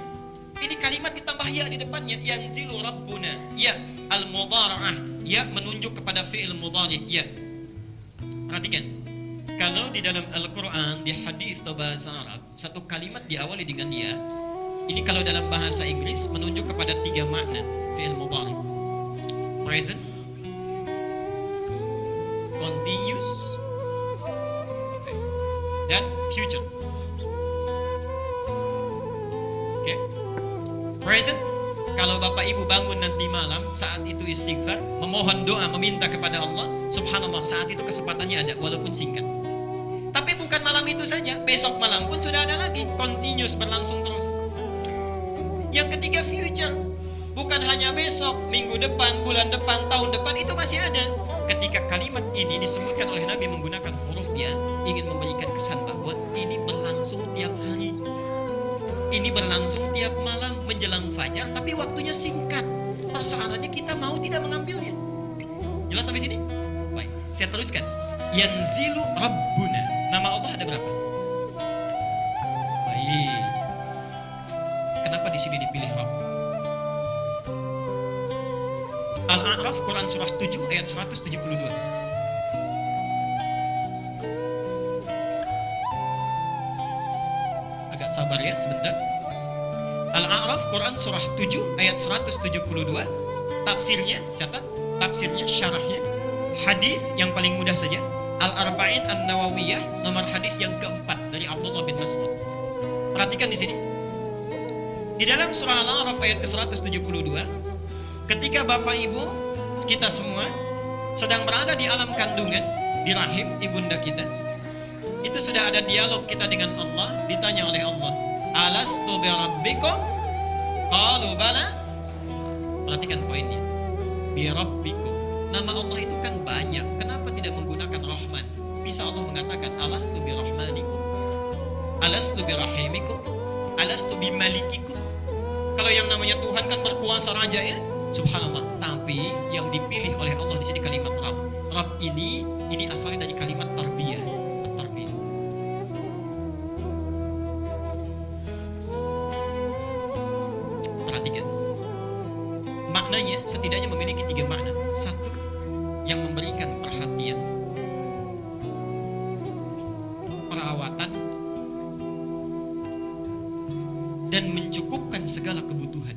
Speaker 1: ini kalimat ditambah ya di depannya, yanzilu rabbuna, ya al-mudhara'ah, ya menunjuk kepada fi'il mudhari, ya. Perhatikan. Kalau di dalam Al-Quran, di hadis atau bahasa Arab, satu kalimat diawali dengan ya. Ini kalau dalam bahasa Inggris menunjuk kepada 3 makna fi'il mudhari: present, continuous, dan future. Oke. Present, kalau Bapak Ibu bangun nanti malam, saat itu istighfar, memohon doa, meminta kepada Allah, subhanallah, saat itu kesempatannya ada, walaupun singkat. Tapi bukan malam itu saja, besok malam pun sudah ada lagi, continuous, berlangsung terus. Yang ketiga, future, bukan hanya besok, minggu depan, bulan depan, tahun depan, itu masih ada. Ketika kalimat ini disebutkan oleh Nabi menggunakan hurufnya, ingin memberikan kesan bahwa ini berlangsung tiap hari, ini berlangsung tiap malam menjelang fajar, tapi waktunya singkat. Persoalannya kita mau tidak mengambilnya. Jelas sampai sini? Baik, saya teruskan. Yanzilu Rabbuna. Nama Allah ada berapa? Baik. Kenapa di sini dipilih Rabb? Al-A'raf, Quran surah 7 ayat 172. Agak sabar ya sebentar. Al-A'raf, Quran surah 7 ayat 172. Tafsirnya, catat, tafsirnya, syarahnya, hadis yang paling mudah saja, Al-Arba'in An-Nawawiyah, nomor hadis yang keempat dari Abdullah bin Mas'ud. Perhatikan di sini. Di dalam surah Al-A'raf ayat ke-172, ketika Bapak Ibu kita semua sedang berada di alam kandungan, di rahim ibunda kita, itu sudah ada dialog kita dengan Allah. Ditanya oleh Allah, alastu birabbikum? Qalu bala. Perhatikan poinnya, birabbikum. Nama Allah itu kan banyak, kenapa tidak menggunakan Rahman? Bisa Allah mengatakan alastu birahmanikum, alastu birahimikum, alastu bimalikikum. Kalau yang namanya Tuhan kan berkuasa raja ya, subhanallah. Tapi yang dipilih oleh Allah di sini kalimat Rabb. Rabb ini asalnya dari kalimat tarbiyah. Tarbiyah. Perhatikan. Maknanya setidaknya memiliki 3 makna. Satu, yang memberikan perhatian, perawatan, dan mencukupkan segala kebutuhan.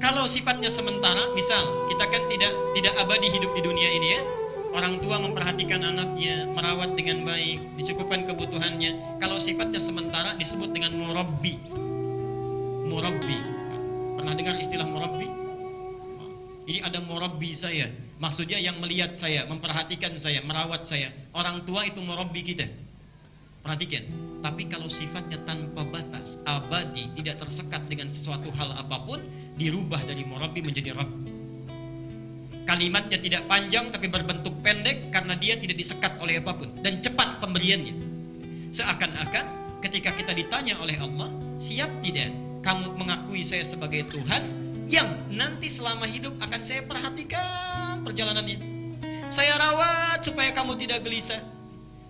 Speaker 1: Kalau sifatnya sementara, misal kita kan tidak abadi hidup di dunia ini ya. Orang tua memperhatikan anaknya, merawat dengan baik, dicukupkan kebutuhannya. Kalau sifatnya sementara disebut dengan murabbi. Murabbi. Pernah dengar istilah murabbi? Ini ada murabbi saya, maksudnya yang melihat saya, memperhatikan saya, merawat saya. Orang tua itu murabbi kita. Perhatikan. Tapi kalau sifatnya tanpa batas, abadi, tidak tersekat dengan sesuatu hal apapun, dirubah dari murabbi menjadi rabb. Kalimatnya tidak panjang tapi berbentuk pendek karena dia tidak disekat oleh apapun dan cepat pemberiannya. Seakan-akan ketika kita ditanya oleh Allah, siap tidak kamu mengakui saya sebagai Tuhan yang nanti selama hidup akan saya perhatikan perjalanannya. Saya rawat supaya kamu tidak gelisah.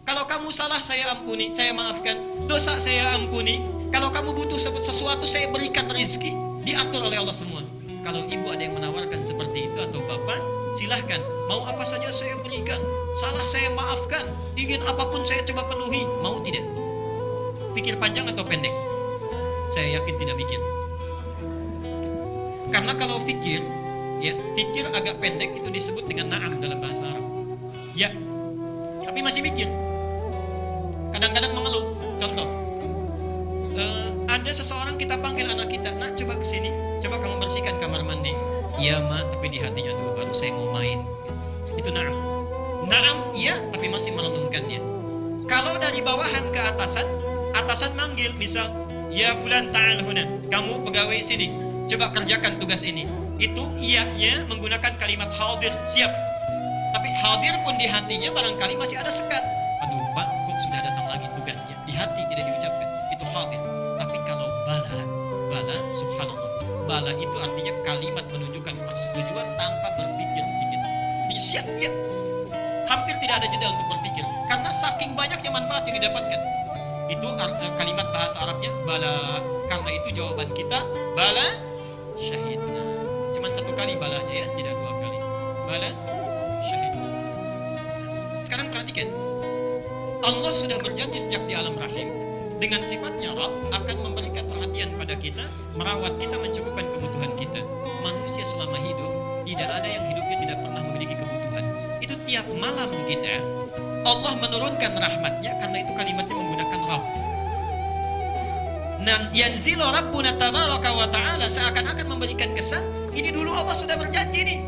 Speaker 1: Kalau kamu salah saya ampuni, saya maafkan. Dosa saya ampuni. Kalau kamu butuh sesuatu saya berikan rezeki. Diatur oleh Allah semua. Kalau ibu ada yang menawarkan seperti itu atau bapak, silahkan. Mau apa saja saya berikan. Salah saya maafkan. Ingin apapun saya coba penuhi. Mau tidak? Pikir panjang atau pendek? Saya yakin tidak mikir. Karena kalau fikir, ya, pikir agak pendek itu disebut dengan na'am dalam bahasa Arab. Ya, tapi masih mikir. Kadang-kadang mengeluh. Contoh, ada seseorang kita panggil anak kita, nak coba kesini, coba kamu bersihkan kamar mandi. Iya mak, tapi di hatinya dulu baru saya mau main. Itu na'am. Na'am iya, tapi masih merenungkannya. Kalau dari bawahan ke atasan, atasan manggil misal, ya fulan ta'al huna, kamu pegawai sini, coba kerjakan tugas ini. Itu iyanya menggunakan kalimat hadir, siap. Tapi hadir pun di hatinya barangkali masih ada sekat. Aduh pak, kok sudah datang lagi tugasnya. Di hati tidak diucapkan, itu hadir. Tapi kalau bala, subhanallah, bala itu artinya kalimat menunjukkan persetujuan tanpa berpikir sedikit. Jadi siap, ya. Hampir tidak ada jeda untuk berpikir. Karena saking banyaknya manfaat yang didapatkan. Itu kalimat bahasa Arabnya bala. Karena itu jawaban kita bala syahidna. Cuma satu kali balanya ya, tidak dua kali. Bala syahidna. Sekarang perhatikan. Allah sudah berjanji sejak di alam rahim dengan sifatnya Rabb akan memberikan perhatian pada kita, merawat kita, mencukupkan kebutuhan kita. Manusia selama hidup tidak ada yang hidupnya tidak pernah memiliki kebutuhan. Itu tiap malam kita Allah menurunkan rahmatnya, karena itu kalimatnya menggunakan Rabb. Nan yanzilu rabbuna tabaraka wa ta'ala, seakan-akan memberikan kesan ini dulu Allah sudah berjanji nih,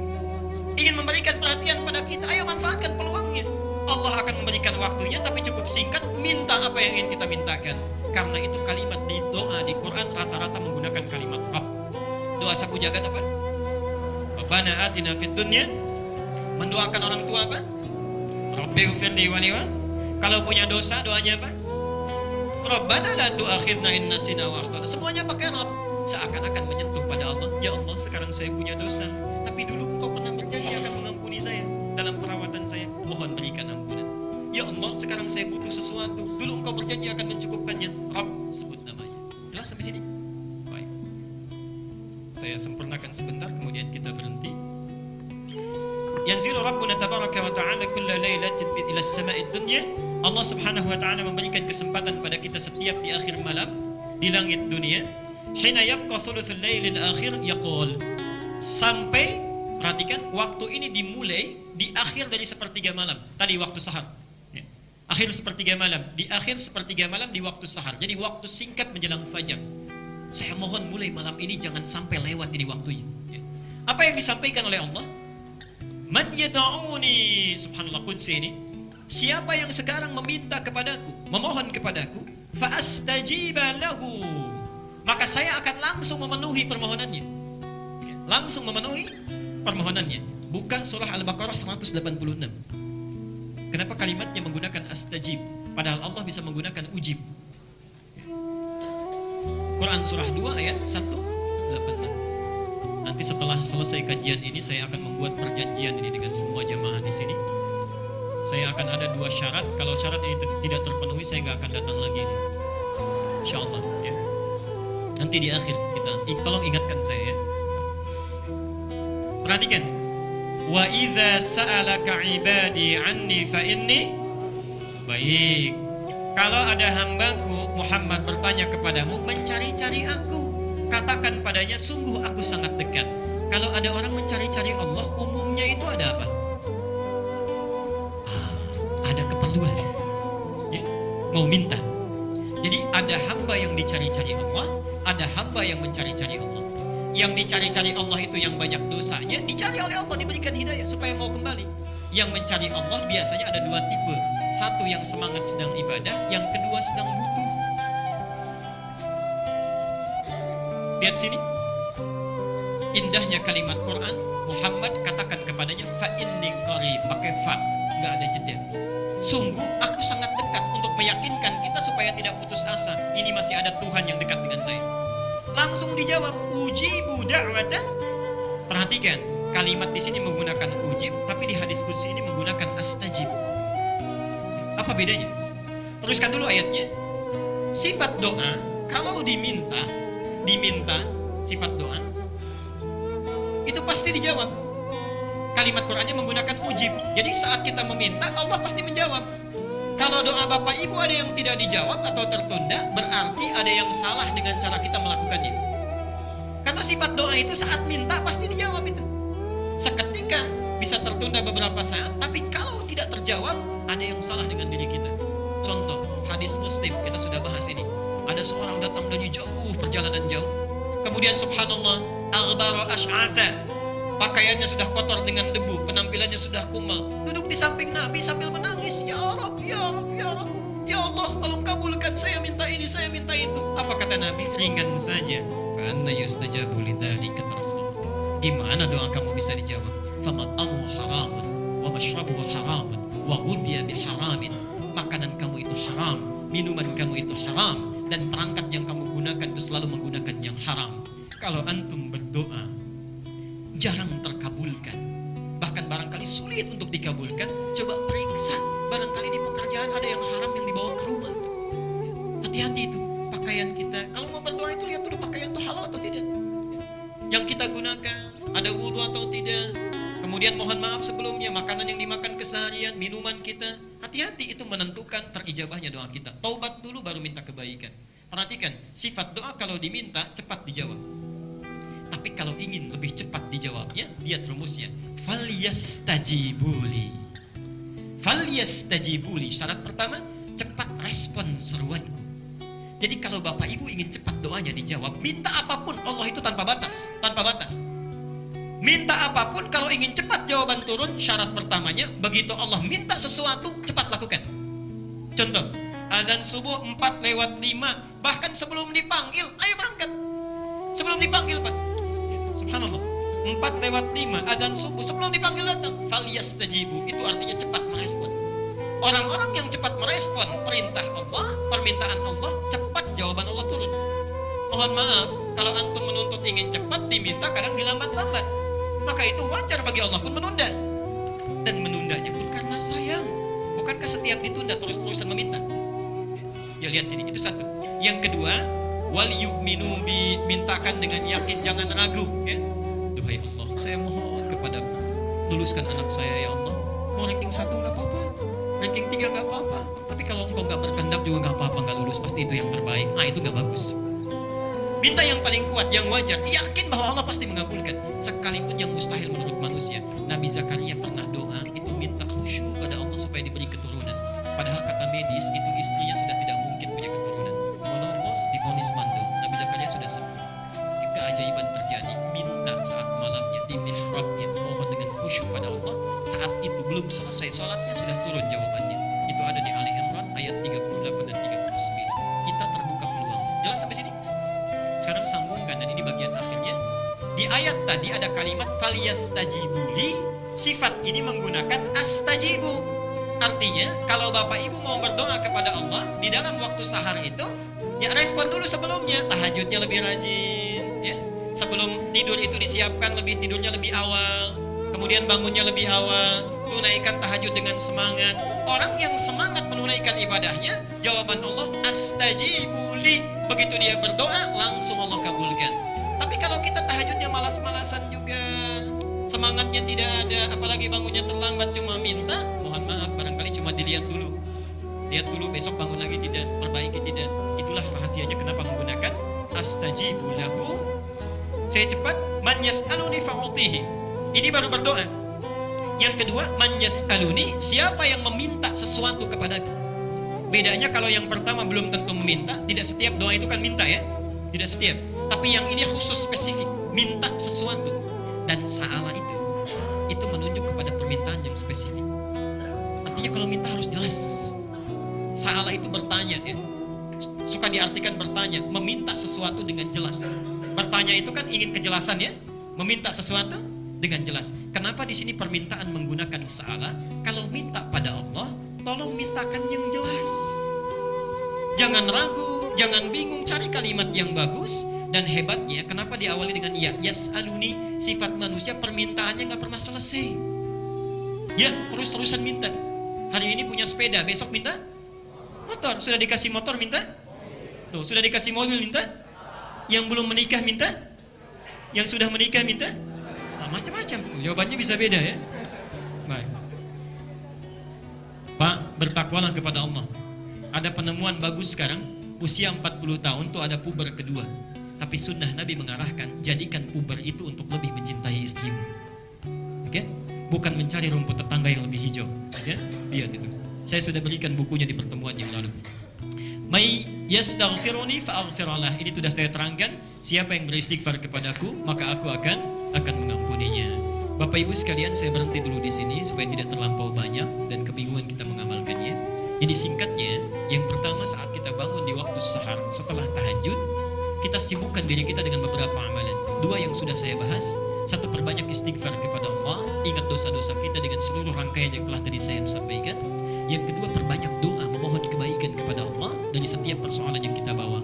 Speaker 1: ingin memberikan perhatian pada kita. Ayo manfaatkan peluangnya. Allah akan memberikan waktunya, tapi cukup singkat. Minta apa yang ingin kita mintakan. Karena itu kalimat di doa di Quran rata-rata menggunakan kalimat Rabb. Doa sapu jagat apa? Rabbana atina fid dunya. Mendoakan orang tua apa? Rabbighfirli wa li. Kalau punya dosa doanya apa? Rabbana la tu'akhidna in nasina wa akhtana. Semuanya pakai Rabb. Seakan-akan menyentuh pada Allah. Ya Allah, sekarang saya punya dosa, tapi dulu Engkau pernah berjanji akan mengampuni saya dalam perawatan saya. Mohon berikan ampunan. Ya Allah, sekarang saya butuh sesuatu. Dulu Engkau berjanji akan mencukupkannya. Rabb, sebut namanya. Jelas sampai sini? Baik. Saya sempurnakan sebentar, kemudian kita berhenti. Yanzilu Rabbuna tabaraka wa ta'ala kulla lailatin ila as-sama'id dunya. Allah Subhanahu wa ta'ala memberikan kesempatan pada kita setiap di akhir malam di langit dunia. Hina yabqa thuluthul lailil akhir yaqul. Sampai, perhatikan, waktu ini dimulai di akhir dari sepertiga malam. Tadi waktu sahar. Ya. Akhir sepertiga malam, di akhir sepertiga malam di waktu sahar. Jadi waktu singkat menjelang fajar. Saya mohon mulai malam ini jangan sampai lewat ini waktunya. Ya. Apa yang disampaikan oleh Allah? Man yad'uni, subhanallah, qudsi ini. Siapa yang sekarang meminta kepadaku, memohon kepadaku, fa astajiba lahu, maka saya akan langsung memenuhi permohonannya. Langsung memenuhi permohonannya. Buka surah Al-Baqarah 186. Kenapa kalimatnya menggunakan astajib, padahal Allah bisa menggunakan ujib? Quran surah 2 ayat 186. Nanti setelah selesai kajian ini saya akan membuat perjanjian ini dengan semua jamaah di sini. Saya akan ada 2 syarat. Kalau syarat ini tidak terpenuhi, saya nggak akan datang lagi. Insyaallah ya. Nanti di akhir kita, tolong ingatkan saya ya. Perhatikan. Wa idza sa'alaka 'ibadi 'anni fa inni. Baik. Kalau ada hambaku Muhammad bertanya kepadamu, mencari-cari aku, katakan padanya, sungguh aku sangat dekat. Kalau ada orang mencari-cari Allah, umumnya itu ada apa? Ada keperluan ya, mau minta. Jadi ada hamba yang dicari-cari Allah, ada hamba yang mencari-cari Allah. Yang dicari-cari Allah itu yang banyak dosanya, dicari oleh Allah, diberikan hidayah supaya mau kembali. Yang mencari Allah biasanya ada 2 tipe. Satu yang semangat sedang ibadah, yang kedua sedang butuh. Lihat sini, indahnya kalimat Quran. Muhammad katakan kepadanya, fa inni qarib, pakai fa, nggak ada jeda. Sungguh aku sangat dekat, untuk meyakinkan kita supaya tidak putus asa. Ini masih ada Tuhan yang dekat dengan saya. Langsung dijawab, ujibu da'watan. Perhatikan, kalimat di sini menggunakan ujib, tapi di hadis qudsi ini menggunakan astajib. Apa bedanya? Teruskan dulu ayatnya. Sifat doa, kalau diminta sifat doa, itu pasti dijawab. Kalimat Qurannya menggunakan ujib. Jadi saat kita meminta, Allah pasti menjawab. Kalau doa Bapak Ibu ada yang tidak dijawab atau tertunda, berarti ada yang salah dengan cara kita melakukannya. Karena sifat doa itu saat minta pasti dijawab itu. Seketika bisa tertunda beberapa saat, tapi kalau tidak terjawab, ada yang salah dengan diri kita. Contoh, hadis Muslim, kita sudah bahas ini. Ada seorang datang dari jauh, perjalanan jauh. Kemudian subhanallah, aghbara ash'atha. Pakaiannya sudah kotor dengan debu, penampilannya sudah kumal. Duduk di samping Nabi sambil menangis. Ya Rabb, ya Rabb, ya Rabb. Ya Allah, tolong kabulkan, saya minta ini, saya minta itu. Apa kata Nabi? Ringan saja. Fa anna yustajabu lidzalika, kata Rasulullah. Gimana doa kamu bisa dijawab? Famat'amu haramun wa mashrabuhu haramun wa ghudhiya biharamin. Makanan kamu itu haram, minuman kamu itu haram, dan perangkat yang kamu gunakan itu selalu menggunakan yang haram. Kalau antum berdoa jarang terkabulkan, bahkan barangkali sulit untuk dikabulkan, coba periksa, barangkali di pekerjaan ada yang haram yang dibawa ke rumah. Hati-hati itu. Pakaian kita, kalau mau berdoa itu lihat dulu pakaian itu halal atau tidak, yang kita gunakan ada wudu atau tidak. Kemudian mohon maaf sebelumnya, makanan yang dimakan keseharian, minuman kita, hati-hati, itu menentukan terijabahnya doa kita. Taubat dulu baru minta kebaikan. Perhatikan, sifat doa kalau diminta cepat dijawab. Tapi kalau ingin lebih cepat dijawabnya, lihat rumusnya. Falyastajibuli. Falyastajibuli. Syarat pertama, cepat respon seruanku. Jadi kalau Bapak Ibu ingin cepat doanya dijawab, minta apapun, Allah itu tanpa batas, tanpa batas. Minta apapun, kalau ingin cepat jawaban turun, syarat pertamanya, begitu Allah minta sesuatu, cepat lakukan. Contoh, adzan subuh 4:05, bahkan sebelum dipanggil, ayo berangkat. Sebelum dipanggil, Pak. Subhanallah. 4:05, adzan subuh, sebelum dipanggil datang. Falyastajibu, itu artinya cepat merespon. Orang-orang yang cepat merespon perintah Allah, permintaan Allah, cepat jawaban Allah turun. Mohon maaf, kalau antum menuntut ingin cepat, diminta kadang dilambat-lambat. Maka itu wajar bagi Allah pun menunda. Dan menundanya pun karena sayang. Bukankah setiap ditunda terus-terusan meminta? Ya lihat sini, itu satu. Yang kedua, wal yu'minu bi, mintakan dengan yakin, jangan ragu, ya. Duhai Allah, saya mohon kepadamu, luluskan anak saya ya Allah. Mau ranking 1 enggak apa-apa, ranking 3 enggak apa-apa. Tapi kalau engkau enggak berkehendak juga enggak apa-apa, enggak lulus, pasti itu yang terbaik. Nah, itu enggak bagus. Minta yang paling kuat, yang wajar, yakin bahwa Allah pasti mengabulkan, sekalipun yang mustahil menurut manusia. Nabi Zakaria pernah doa itu minta khusyuk pada Allah supaya diberi keturunan. Padahal kata medis itu istrinya sudah tidak mungkin punya keturunan. Monopos, divonis mandul. Nabi Zakaria sudah sembuh. Keajaiban terjadi. Minta saat malamnya di mihrabnya, mohon dengan khusyuk pada Allah. Saat itu belum selesai sholatnya sudah turun jawabannya. Itu ada di Ali Imran ayat 38 dan 39. Kita terbuka peluang. Jelas sampai sini? Sekarang sambungkan, dan ini bagian akhirnya. Di ayat tadi ada kalimat falyastajibuli. Sifat ini menggunakan astajibu. Artinya kalau Bapak Ibu mau berdoa kepada Allah di dalam waktu sahar itu, ya respon dulu sebelumnya. Tahajudnya lebih rajin, ya. Sebelum tidur itu disiapkan tidurnya lebih awal. Kemudian bangunnya lebih awal. Tunaikan tahajud dengan semangat. Orang yang semangat menunaikan ibadahnya, jawaban Allah astajibuli. Begitu dia berdoa, langsung Allah kabulkan. Tapi kalau kita tahajudnya malas-malasan juga, semangatnya tidak ada, apalagi bangunnya terlambat cuma minta, mohon maaf, barangkali cuma dilihat dulu. Lihat dulu, besok bangun lagi tidak, perbaiki tidak. Itulah rahasianya kenapa menggunakan astajibu lahu. Saya cepat, man yas'aluni fa'utihi. Ini baru berdoa. Yang kedua, man yas'aluni, siapa yang meminta sesuatu kepadaku. Bedanya kalau yang pertama belum tentu meminta, tidak setiap doa itu kan minta, ya. Tidak setiap. Tapi yang ini khusus spesifik, minta sesuatu. Dan sa'ala itu menunjuk kepada permintaan yang spesifik. Artinya kalau minta harus jelas. Sa'ala itu bertanya, ya. Suka diartikan bertanya, meminta sesuatu dengan jelas. Bertanya itu kan ingin kejelasan, ya. Meminta sesuatu dengan jelas. Kenapa di sini permintaan menggunakan sa'ala? Kalau minta pada Allah, tolong mintakan yang jelas. Jangan ragu, jangan bingung, cari kalimat yang bagus. Dan hebatnya, kenapa diawali dengan ya yas'aluni? Sifat manusia permintaannya nggak pernah selesai. Ya, terus-terusan minta. Hari ini punya sepeda, besok minta motor. Sudah dikasih motor minta? Tuh, sudah dikasih mobil minta? Yang belum menikah minta? Yang sudah menikah minta? Nah, macam-macam. Jawabannya bisa beda, ya. Baik. Pak, bertakwalah kepada Allah. Ada penemuan bagus sekarang, usia 40 tahun tuh ada puber kedua. Tapi sunnah Nabi mengarahkan, jadikan puber itu untuk lebih mencintai istrimu. Oke? Bukan mencari rumput tetangga yang lebih hijau. Ya? Lihat itu. Saya sudah berikan bukunya di pertemuan yang lalu. May yastaghfiruni fa'aghfirlah. Ini sudah saya terangkan, siapa yang beristighfar kepadaku, maka aku akan mengampuninya. Bapak Ibu sekalian, saya berhenti dulu di sini supaya tidak terlampau banyak dan kebingungan kita mengamalkannya. Jadi singkatnya, yang pertama saat kita bangun di waktu sahar setelah tahajud, kita sibukkan diri kita dengan beberapa amalan. Dua yang sudah saya bahas. Satu, perbanyak istighfar kepada Allah, ingat dosa-dosa kita dengan seluruh rangkaian yang telah tadi saya sampaikan. Yang kedua, perbanyak doa, memohon kebaikan kepada Allah dari setiap persoalan yang kita bawa.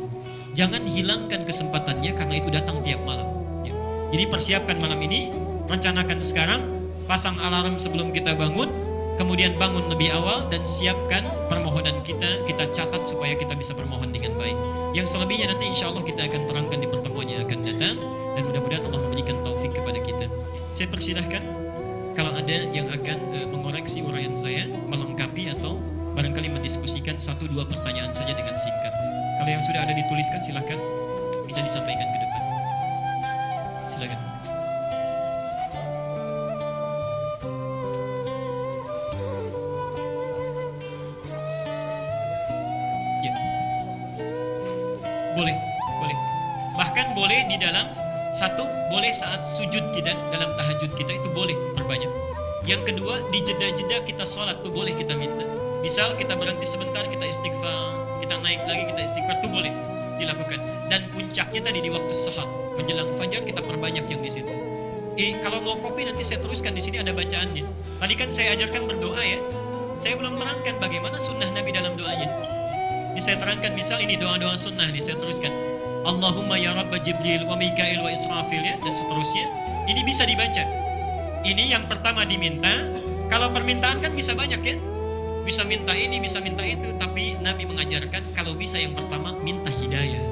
Speaker 1: Jangan hilangkan kesempatannya karena itu datang tiap malam. Ya. Jadi persiapkan malam ini, rencanakan sekarang, pasang alarm sebelum kita bangun, kemudian bangun lebih awal dan siapkan permohonan kita catat supaya kita bisa bermohon dengan baik. Yang selebihnya nanti insya Allah kita akan terangkan di pertemuan yang akan datang, dan mudah-mudahan Allah memberikan taufik kepada kita. Saya persilahkan kalau ada yang akan mengoreksi uraian saya, melengkapi atau barangkali mendiskusikan 1-2 pertanyaan saja dengan singkat. Kalau yang sudah ada dituliskan silahkan bisa disampaikan ke depan. Silakan. Ya. Boleh. Bahkan boleh di dalam boleh saat sujud kita dalam tahajud kita itu boleh perbanyak. Yang kedua, di jeda-jeda kita sholat tuh boleh kita minta. Misal kita berhenti sebentar, kita istighfar, kita naik lagi, kita istighfar, tuh boleh dilakukan. Dan puncaknya tadi di waktu sahar menjelang fajar kita perbanyak yang di situ. Kalau mau kopi nanti saya teruskan di sini ada bacaannya. Tadi kan saya ajarkan berdoa ya. Saya belum terangkan bagaimana sunnah Nabi dalam doanya. Ini saya terangkan, misal ini doa-doa sunnah nih saya teruskan. Allahumma ya Rabba Jibril wa Mikail wa Israfil ya, dan seterusnya. Ini bisa dibaca. Ini yang pertama diminta. Kalau permintaan kan bisa banyak ya. Bisa minta ini, bisa minta itu. Tapi Nabi mengajarkan kalau bisa yang pertama minta hidayah.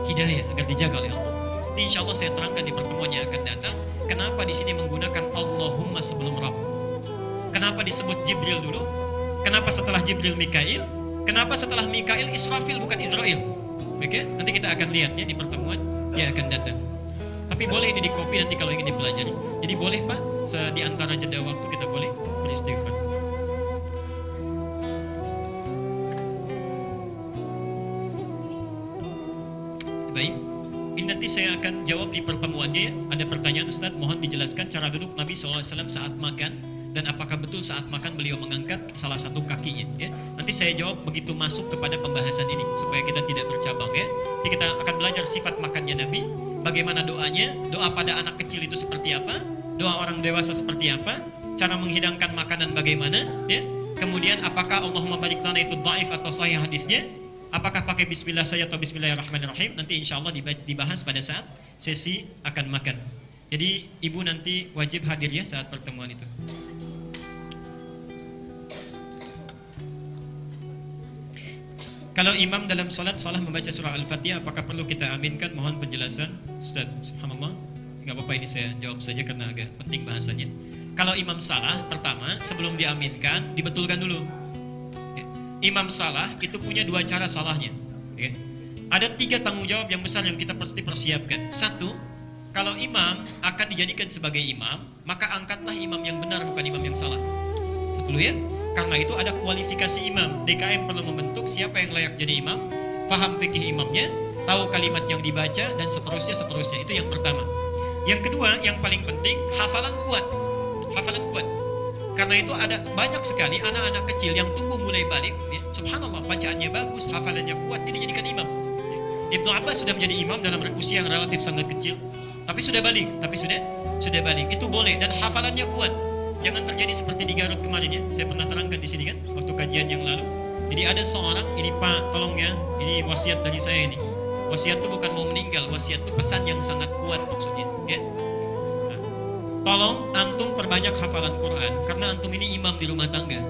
Speaker 1: Hidayah agar dijaga oleh Allah. Jadi insya Allah saya terangkan di pertemuan yang akan datang. Kenapa di sini menggunakan Allahumma sebelum Rabb. Kenapa disebut Jibril dulu. Kenapa setelah Jibril Mikail. Kenapa setelah Mikail Israfil bukan Israel. Oke, nanti kita akan lihat ya di pertemuan yang akan datang. Tapi boleh ini di copy nanti kalau ingin dipelajari. Jadi boleh Pak, di antara jeda waktu kita boleh beristighfar. Baik, ini nanti saya akan jawab di pertemuannya ya. Ada pertanyaan Ustaz, mohon dijelaskan cara duduk Nabi SAW saat makan. Dan apakah betul saat makan beliau mengangkat salah satu kakinya ya? Nanti saya jawab begitu masuk kepada pembahasan ini supaya kita tidak bercabang ya. Jadi kita akan belajar sifat makannya Nabi, bagaimana doanya, doa pada anak kecil itu seperti apa, doa orang dewasa seperti apa, cara menghidangkan makanan bagaimana ya. Kemudian apakah Allahumma barik lana itu dhaif atau sahih hadisnya, apakah pakai bismillah saja atau bismillahirrahmanirrahim, nanti insya Allah dibahas pada saat sesi akan makan. Jadi ibu nanti wajib hadir ya saat pertemuan itu. Kalau imam dalam salat salah membaca surah Al-Fatihah, apakah perlu kita aminkan? Mohon penjelasan Ustaz. Subhanallah. Enggak apa-apa, ini saya jawab saja karena agak penting bahasanya. Kalau imam salah, pertama sebelum diaminkan dibetulkan dulu ya. Imam salah itu punya 2 cara salahnya ya. Ada 3 tanggung jawab yang besar yang kita pasti persiapkan. 1, kalau imam akan dijadikan sebagai imam, maka angkatlah imam yang benar, bukan imam yang salah. Satu dulu ya. Karena itu ada kualifikasi imam. DKM perlu membentuk siapa yang layak jadi imam, paham fikih imamnya, tahu kalimat yang dibaca, dan seterusnya. Itu yang pertama. Yang kedua, yang paling penting, hafalan kuat. Hafalan kuat. Karena itu ada banyak sekali anak-anak kecil yang tumbuh mulai balik ya. Subhanallah, bacaannya bagus, hafalannya kuat, dia dijadikan imam. Ibnu Abbas sudah menjadi imam dalam usia yang relatif sangat kecil, tapi sudah balik, sudah balik. Itu boleh, dan hafalannya kuat. Jangan terjadi seperti di Garut kemarin ya. Saya pernah terangkan di sini kan waktu kajian yang lalu. Jadi ada seorang, ini Pak, tolong ya, ini wasiat dari saya ini. Wasiat itu bukan mau meninggal, wasiat itu pesan yang sangat kuat maksudnya ya. Nah, tolong antum perbanyak hafalan Quran karena antum ini imam di rumah tangga.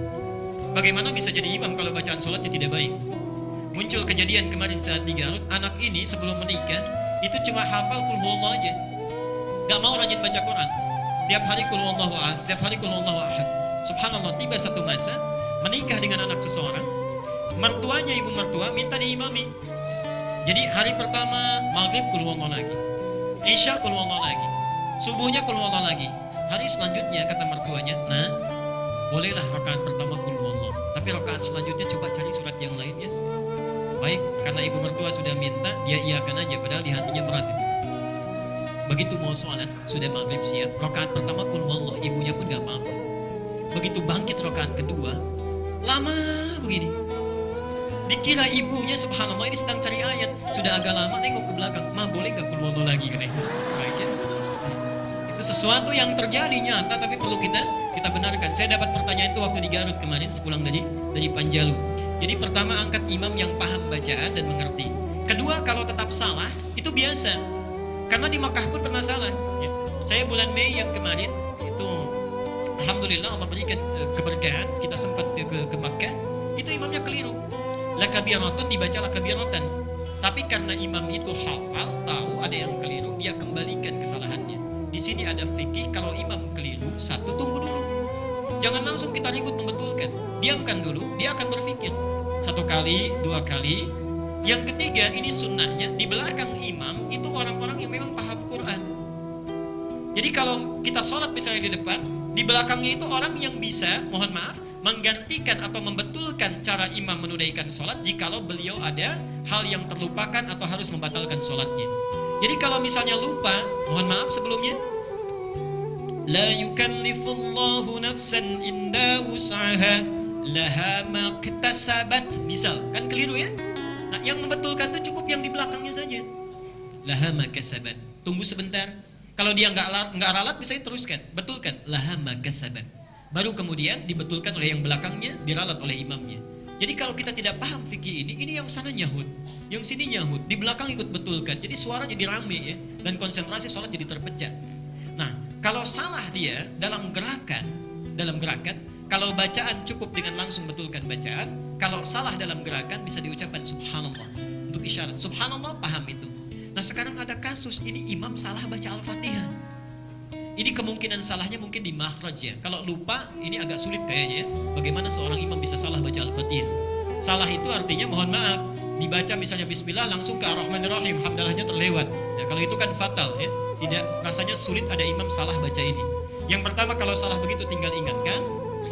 Speaker 1: Bagaimana bisa jadi imam kalau bacaan sholatnya tidak baik? Muncul kejadian kemarin saat di Garut, anak ini sebelum menikah itu cuma hafal qul huwallahu aja. Gak mau rajin baca Quran. Setiap hari qul huwallahu ahad, setiap hari qul huwallahu ahad. Subhanallah, tiba satu masa menikah dengan anak seseorang, mertuanya, ibu mertua minta diimami. Jadi hari pertama maghrib qul huwallahu lagi, isya qul huwallahu lagi, subuhnya qul huwallahu lagi, Hari selanjutnya kata mertuanya, nah bolehlah rakaat pertama qul huwallah, tapi rakaat selanjutnya coba cari surat yang lainnya. Baik, karena ibu mertua sudah minta, dia iakan aja, padahal di hatinya berat itu. Begitu mau sholat, sudah maghrib siap, rakaat pertama qul huwallah, ibunya pun gak apa-apa. Begitu bangkit rakaat kedua, lama begini. Dikira ibunya subhanallah ini sedang cari ayat, sudah agak lama nengok ke belakang, ma boleh gak qul huwallah lagi kan? Baik ya. Itu sesuatu yang terjadi nyata, tapi perlu kita benarkan. Saya dapat pertanyaan itu waktu di Garut kemarin sepulang dari Panjalu. Jadi pertama, angkat imam yang paham bacaan dan mengerti. Kedua, kalau tetap salah itu biasa, karena di Makkah pun pernah salah ya. Saya bulan Mei yang kemarin itu alhamdulillah Allah berikan keberkahan, kita sempat ke Makkah, itu imamnya keliru. Lakabiratun dibaca lakabiratan, tapi karena imam itu hafal, tahu ada yang keliru, dia kembalikan kesalahannya. Di sini ada fikih, kalau imam keliru, satu, tunggu dulu, jangan langsung kita ribut membetulkan, diamkan dulu, dia akan berpikir satu kali, dua kali. Yang ketiga, ini sunnahnya di belakang imam itu orang-orang yang memang paham Quran. Jadi kalau kita sholat misalnya di depan, di belakangnya itu orang yang bisa, mohon maaf, menggantikan atau membetulkan cara imam menunaikan sholat jikalau beliau ada hal yang terlupakan atau harus membatalkan sholatnya. Jadi kalau misalnya lupa, mohon maaf sebelumnya, la yukallifullahu nafsan inda wus'aha laha ma iktasabat, misal, kan keliru ya. Nah, yang membetulkan itu cukup yang di belakangnya saja. Laha ma kasabat. Tunggu sebentar. Kalau dia nggak ralat, misalnya teruskan, betulkan. Laha ma kasabat. Baru kemudian dibetulkan oleh yang belakangnya, diralat oleh imamnya. Jadi kalau kita tidak paham fikih ini yang sana nyahut, yang sini nyahut, di belakang ikut betulkan. Jadi suara jadi rame ya, dan konsentrasi sholat jadi terpecah. Nah, kalau salah dia dalam gerakan, kalau bacaan cukup dengan langsung betulkan bacaan. Kalau salah dalam gerakan bisa diucapkan subhanallah untuk isyarat. Subhanallah, paham itu. Nah, sekarang ada kasus ini imam salah baca Al-Fatihah. Ini kemungkinan salahnya mungkin di makhraj ya. Kalau lupa ini agak sulit kayaknya ya. Bagaimana seorang imam bisa salah baca Al-Fatihah? Salah itu artinya mohon maaf, dibaca misalnya bismillah langsung ke Ar-Rahmanir-Rahim, hamdalahnya terlewat. Ya, kalau itu kan fatal ya. Tidak, rasanya sulit ada imam salah baca ini. Yang pertama, kalau salah begitu tinggal ingatkan.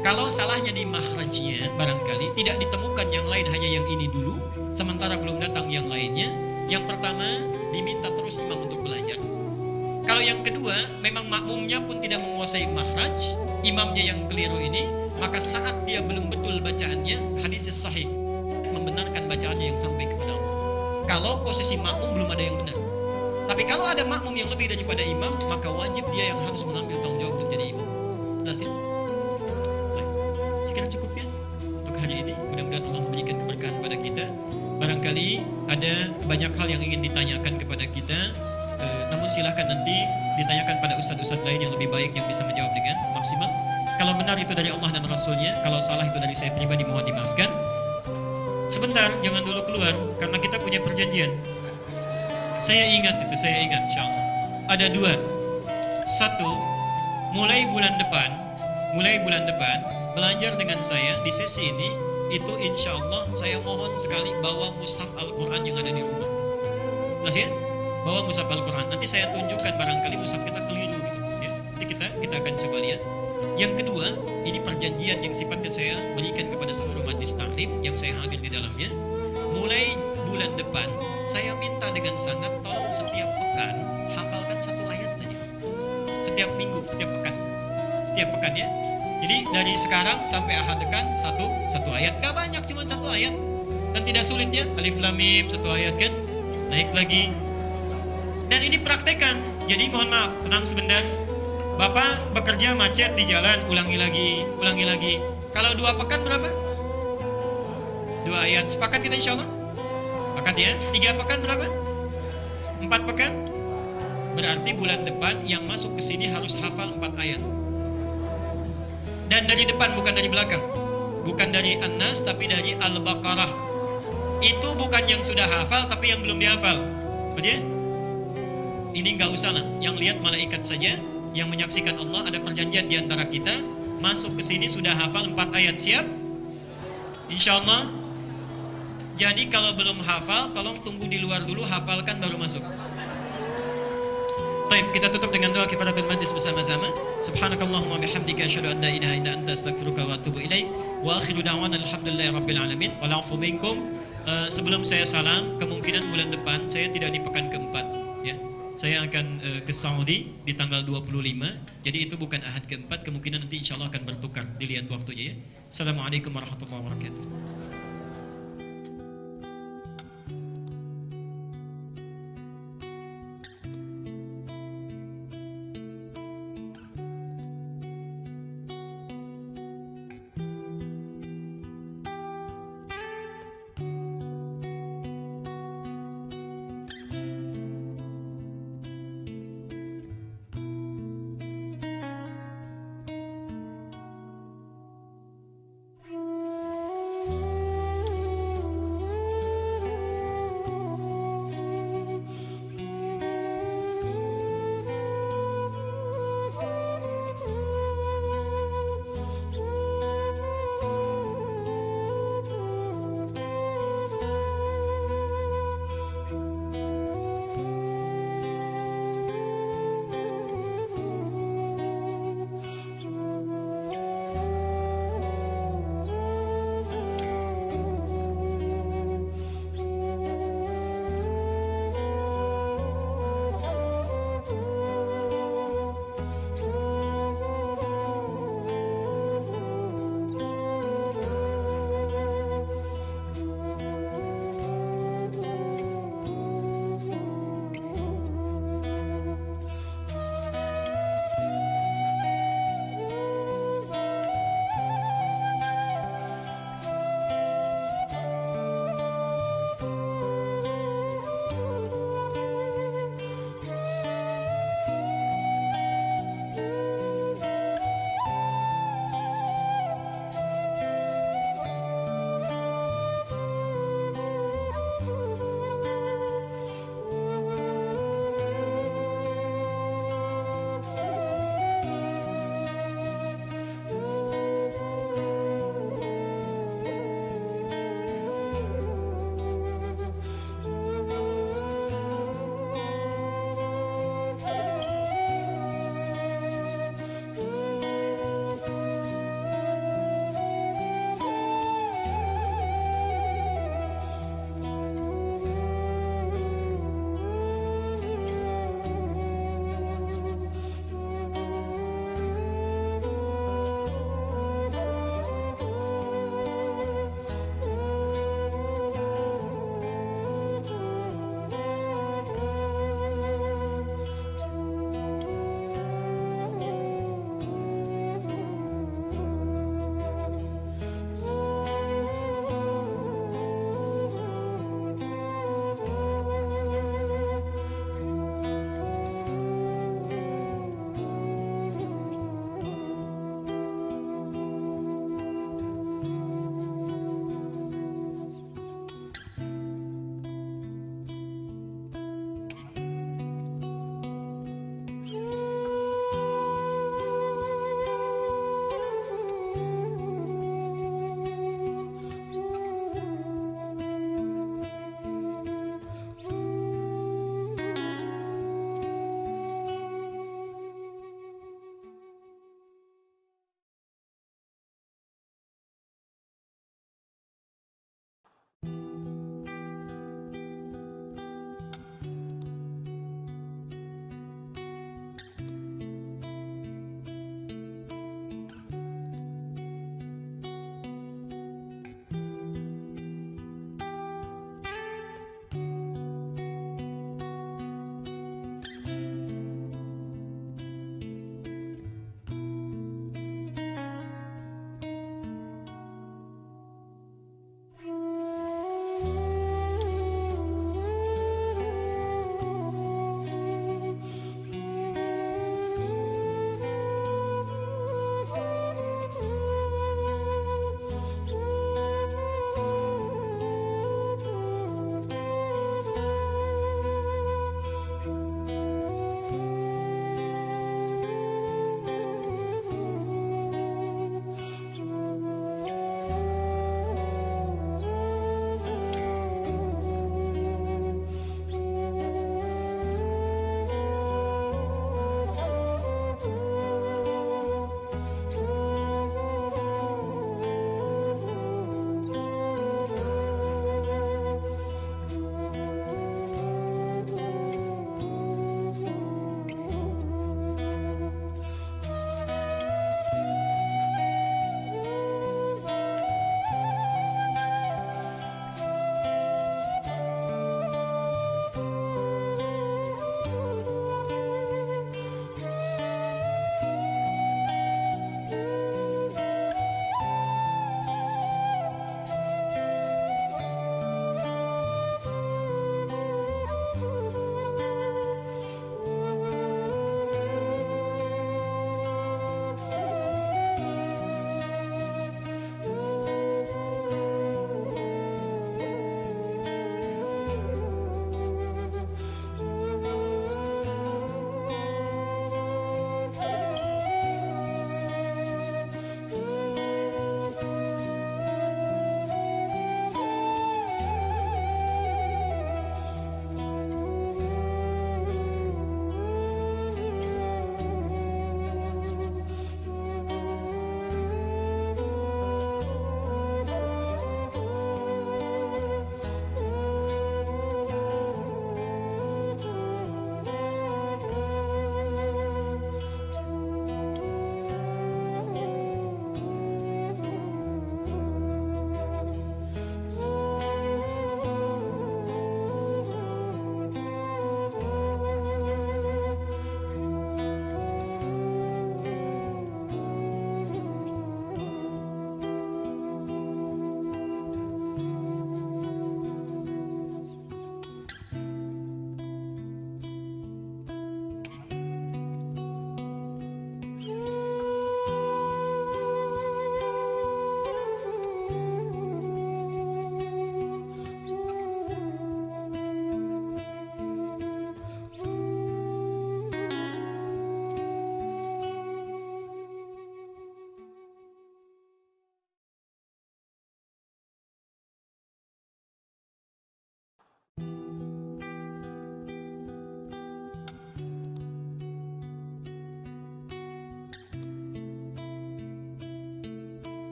Speaker 1: Kalau salahnya di makhrajnya, barangkali tidak ditemukan yang lain, hanya yang ini dulu, sementara belum datang yang lainnya. Yang pertama, diminta terus imam untuk belajar. Kalau yang kedua, memang makmumnya pun tidak menguasai makhraj, imamnya yang keliru ini, maka saat dia belum betul bacaannya, hadis sahih membenarkan bacaannya yang sampai kepada Allah. Kalau posisi makmum belum ada yang benar. Tapi kalau ada makmum yang lebih daripada imam, maka wajib dia yang harus mengambil tanggung jawab untuk jadi imam. Jelas ya? Sekiranya cukup ya untuk hari ini. Mudah-mudahan Allah memberikan keberkahan kepada kita. Barangkali ada banyak hal yang ingin ditanyakan kepada kita, namun silahkan nanti ditanyakan pada ustadz-ustadz lain yang lebih baik yang bisa menjawab dengan maksimal. Kalau benar itu dari Allah dan Rasulnya, kalau salah itu dari saya pribadi, mohon dimaafkan. Sebentar, jangan dulu keluar karena kita punya perjanjian. Saya ingat, insyaallah. Ada dua. Satu, mulai bulan depan belajar dengan saya di sesi ini, itu insya Allah saya mohon sekali bawa mushaf Al-Quran yang ada di rumah. Jelas ya? Bawa mushaf Al-Quran. Nanti saya tunjukkan barangkali mushaf kita keliru gitu, ya. Nanti kita akan coba lihat. Yang kedua, ini perjanjian yang sifatnya saya berikan kepada seluruh majlis taklim yang saya hadir di dalamnya. Mulai bulan depan, saya minta dengan sangat tolong setiap pekan hafalkan satu ayat saja. Setiap minggu, setiap pekan ya. Jadi dari sekarang sampai akhir pekan satu ayat, gak banyak, cuma satu ayat dan tidak sulit ya. Alif Lam Mim satu ayat kan, naik lagi. Dan ini praktekan. Jadi mohon maaf, tenang sebentar. Bapak bekerja macet di jalan, ulangi lagi. Kalau 2 pekan berapa? 2 ayat. Sepakat kita insya Allah? Sepakat ya. 3 pekan berapa? 4 pekan? Berarti bulan depan yang masuk ke sini harus hafal 4 ayat. Dan dari depan, bukan dari belakang. Bukan dari An-Nas, tapi dari Al-Baqarah. Itu bukan yang sudah hafal, tapi yang belum dihafal. Betul? Ini nggak usah lah. Yang lihat malaikat saja, yang menyaksikan Allah. Ada perjanjian di antara kita. Masuk ke sini sudah hafal 4 ayat. Siap? Insya Allah. Jadi kalau belum hafal, tolong tunggu di luar dulu, hafalkan baru masuk. Baik, kita tutup dengan doa kifaratul majlis bersama-sama. Subhanakallahumma bihamdika asyhadu an la ilaha illa anta astaghfiruka wa atubu ilaik. Wa akhiru da'wana alhamdulillahirabbil alamin. Wal 'afu minkum. Sebelum saya salam, kemungkinan bulan depan saya tidak di pekan keempat, ya. Saya akan ke Saudi di tanggal 25. Jadi itu bukan ahad keempat, kemungkinan nanti insyaallah akan bertukar, dilihat waktunya, ya. Assalamualaikum warahmatullahi wabarakatuh.